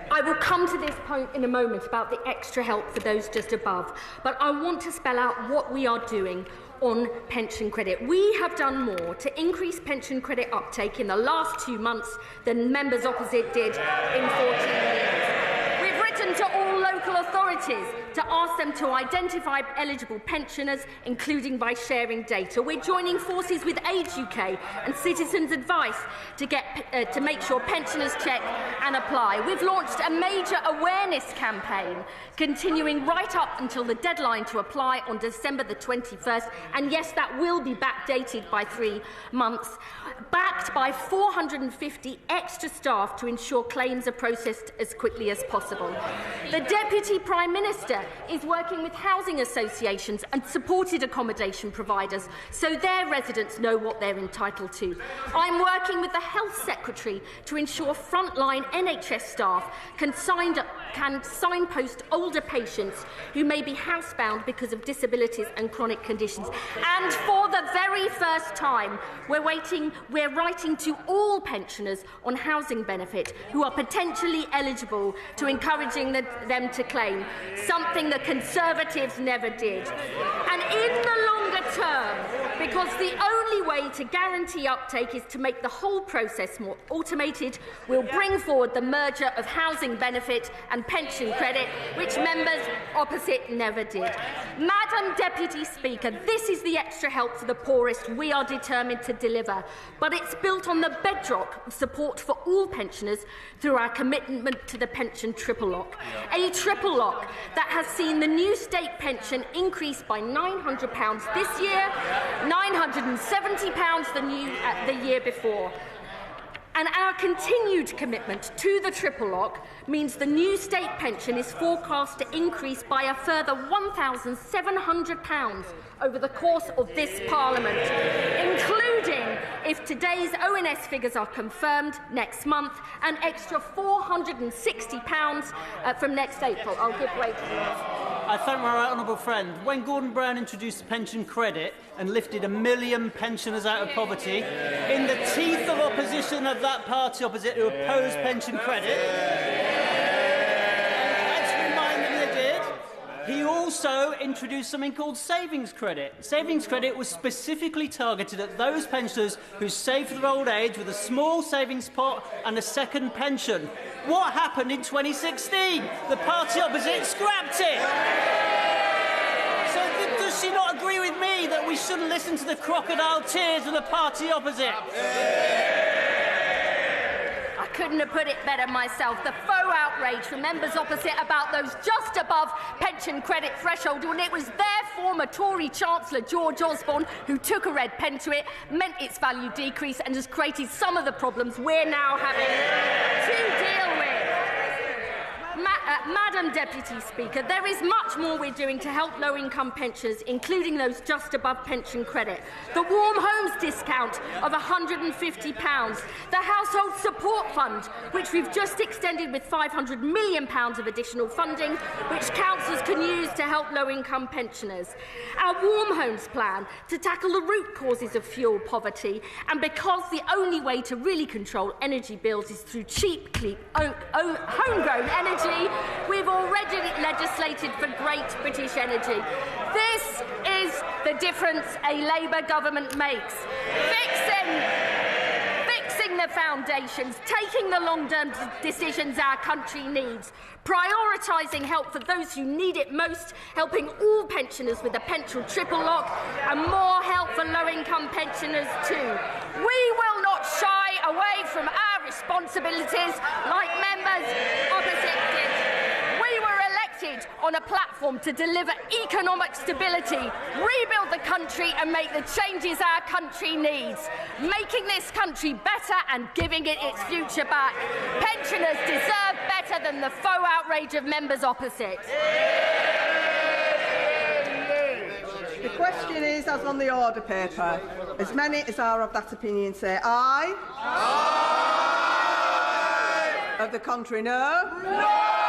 I will come to this point in a moment about the extra help for those just above, but I want to spell out what we are doing on pension credit. We have done more to increase pension credit uptake in the last 2 months than members opposite did in 14 years. We've written to all local authorities to ask them to identify eligible pensioners, including by sharing data. We're joining forces with Age UK and Citizens Advice to make sure pensioners check and apply. We've launched a major awareness campaign, continuing right up until the deadline to apply on December the 21st, and yes, that will be backdated by 3 months, backed by 450 extra staff to ensure claims are processed as quickly as possible. The Deputy Prime Minister is working with housing associations and supported accommodation providers so their residents know what they're entitled to. I'm working with the Health Secretary to ensure frontline NHS staff can signpost older patients who may be housebound because of disabilities and chronic conditions. And for the very first time, we're writing to all pensioners on housing benefit who are potentially eligible, to encouraging them to claim, something the Conservatives never did. And in the longer term, because the only way to guarantee uptake is to make the whole process more automated, we'll bring forward the merger of housing benefit and pension credit, which members opposite never did. Madam Deputy Speaker, this is the extra help for the poorest we are determined to deliver, but it's built on the bedrock of support for all pensioners through our commitment to the pension triple lock. A triple lock that has seen the new state pension increase by £900 this year, £970 the year before. And our continued commitment to the triple lock means the new state pension is forecast to increase by a further £1,700 over the course of this Parliament, including, if today's ONS figures are confirmed next month, an extra £460 from next April. I'll give way to you. I thank my right honourable friend. When Gordon Brown introduced pension credit and lifted 1 million pensioners out of poverty, in the teeth of opposition of that party opposite who opposed pension credit, let's remind them they did, he also introduced something called savings credit. Savings credit was specifically targeted at those pensioners who saved for their old age with a small savings pot and a second pension. What happened in 2016? The party opposite scrapped it. So does she not agree with me that we shouldn't listen to the crocodile tears of the party opposite? I couldn't have put it better myself. The faux outrage from members opposite about those just above pension credit threshold, when it was their former Tory Chancellor George Osborne who took a red pen to it, meant its value decrease and has created some of the problems we're now having to deal with. Madam Deputy Speaker, there is much more we're doing to help low-income pensioners, including those just above pension credit. The Warm Homes discount of £150, the Household Support Fund, which we've just extended with £500 million of additional funding, which councils can use to help low-income pensioners. Our Warm Homes plan to tackle the root causes of fuel poverty, and because the only way to really control energy bills is through cheap, homegrown energy, we've already legislated for Great British Energy. This is the difference a Labour government makes. Fixing the foundations, taking the long-term decisions our country needs, prioritising help for those who need it most, helping all pensioners with a pension triple lock, and more help for low-income pensioners too. We will not shy away from our responsibilities like members opposite did. We were elected on a platform to deliver economic stability, rebuild the country and make the changes our country needs, making this country better and giving it its future back. Pensioners deserve better than the faux outrage of members opposite. The question is, as on the order paper, as many as are of that opinion say aye. Aye. Of the contrary, no. No.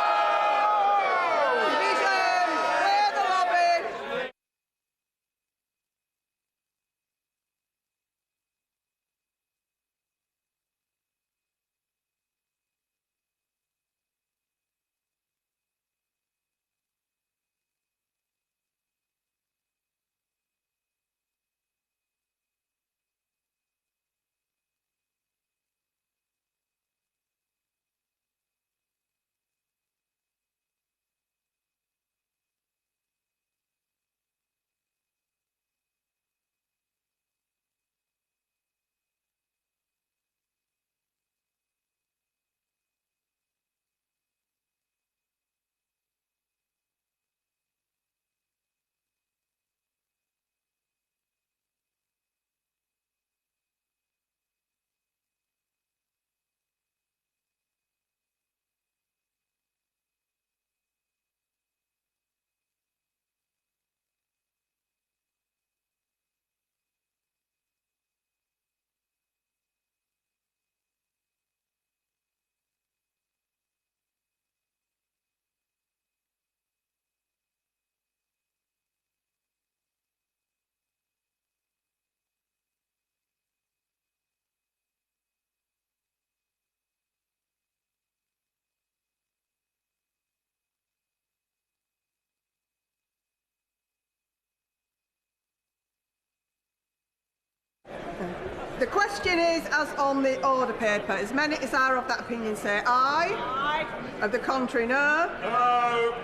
The question is, as on the order paper, as many as are of that opinion say aye. Aye. Of the contrary, no. No.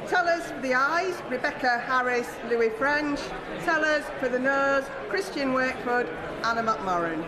Tellers for the ayes, Rebecca Harris, Louis French. Tellers for the noes, Christian Wakeford, Anna McMorran.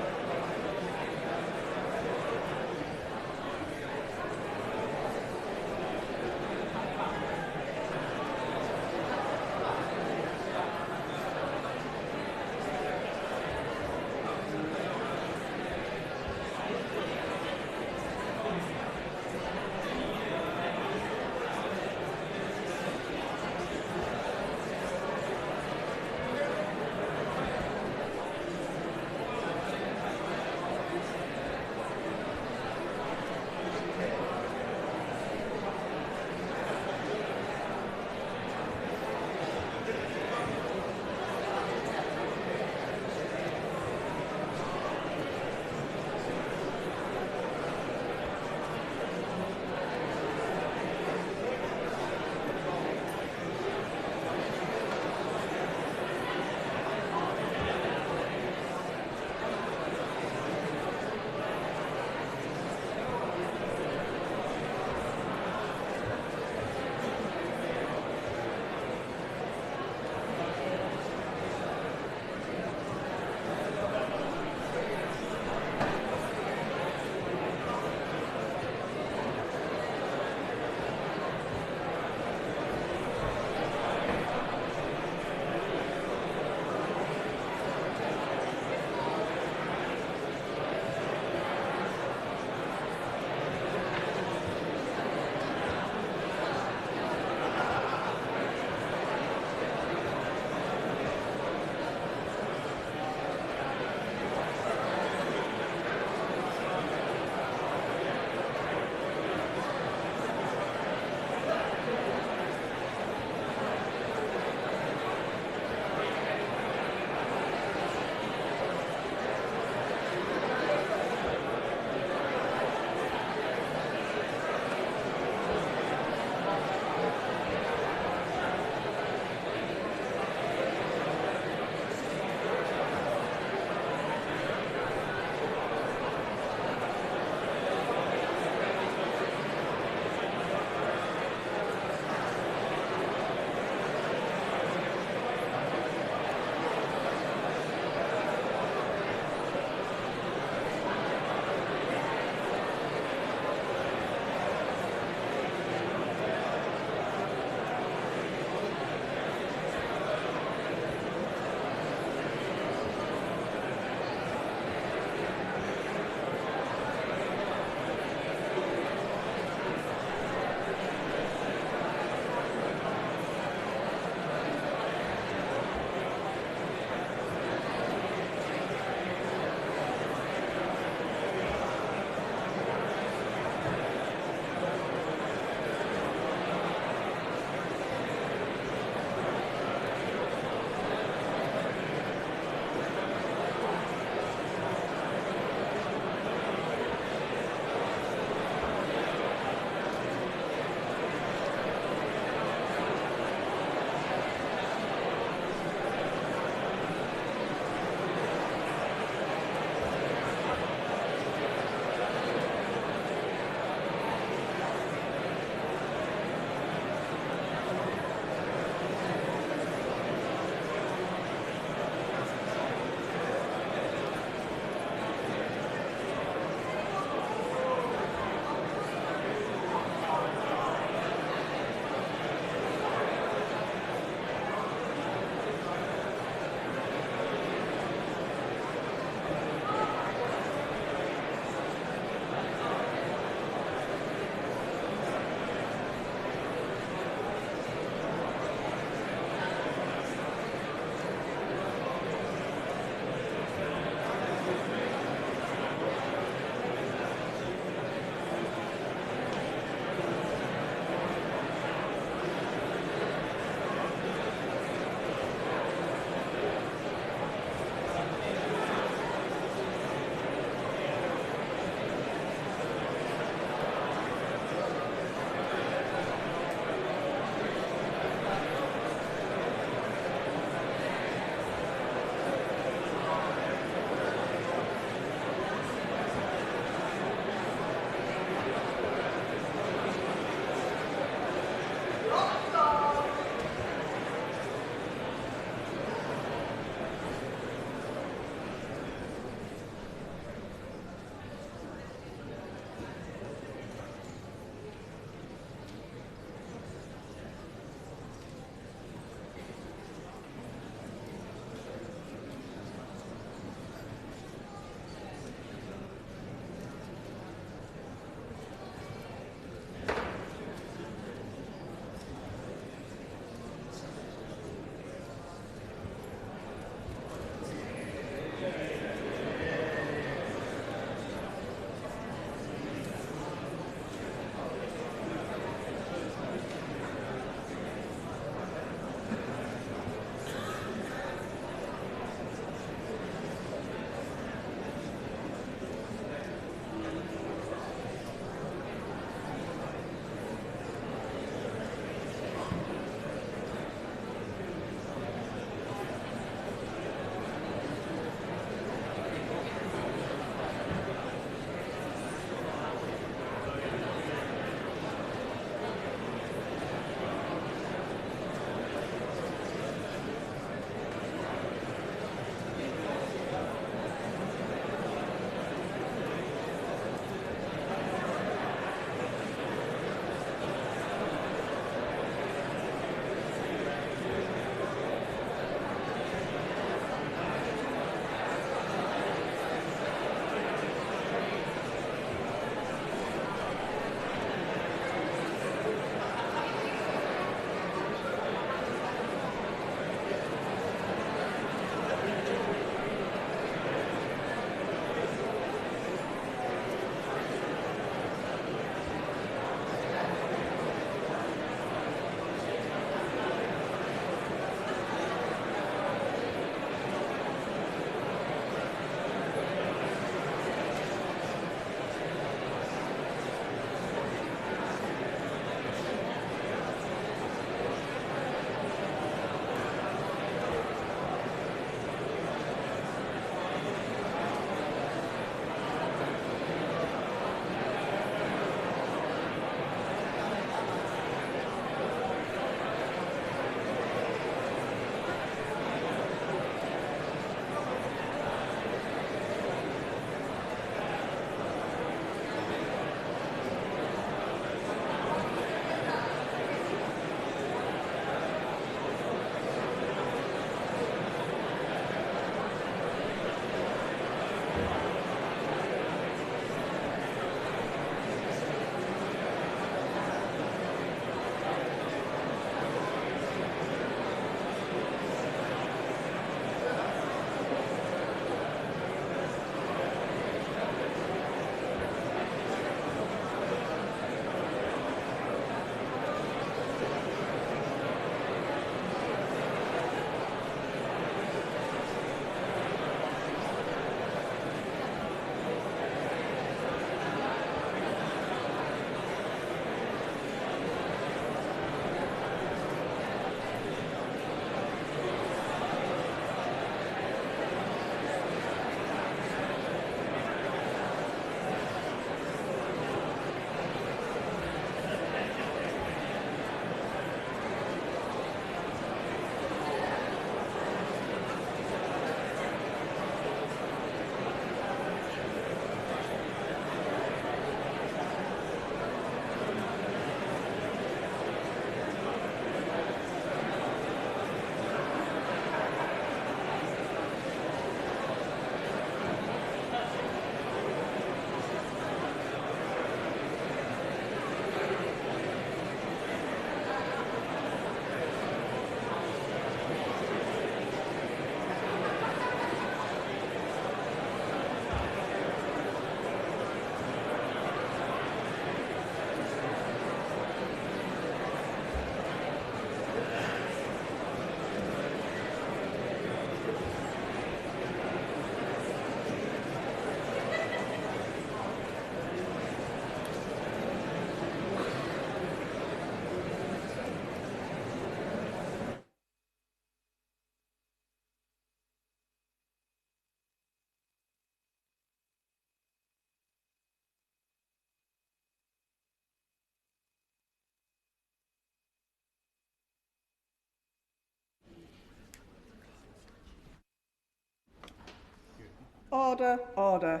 Order, order.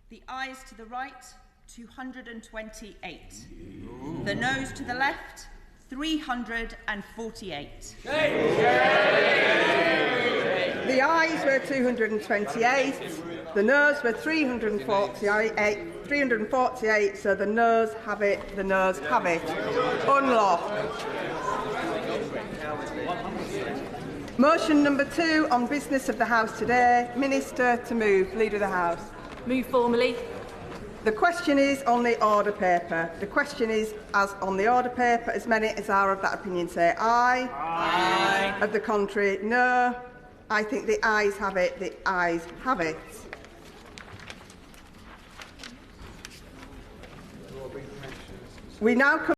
The ayes to the right, 228. The noes to the left, 348. The ayes were 228, the noes were 348, so the noes have it, Unlocked. Motion number 2 on business of the House today. Minister to move. Leader of the House. Move formally. The question is on the order paper. The question is, as on the order paper, as many as are of that opinion say aye. Aye. Of the contrary, no. I think the ayes have it. The ayes have it. We now come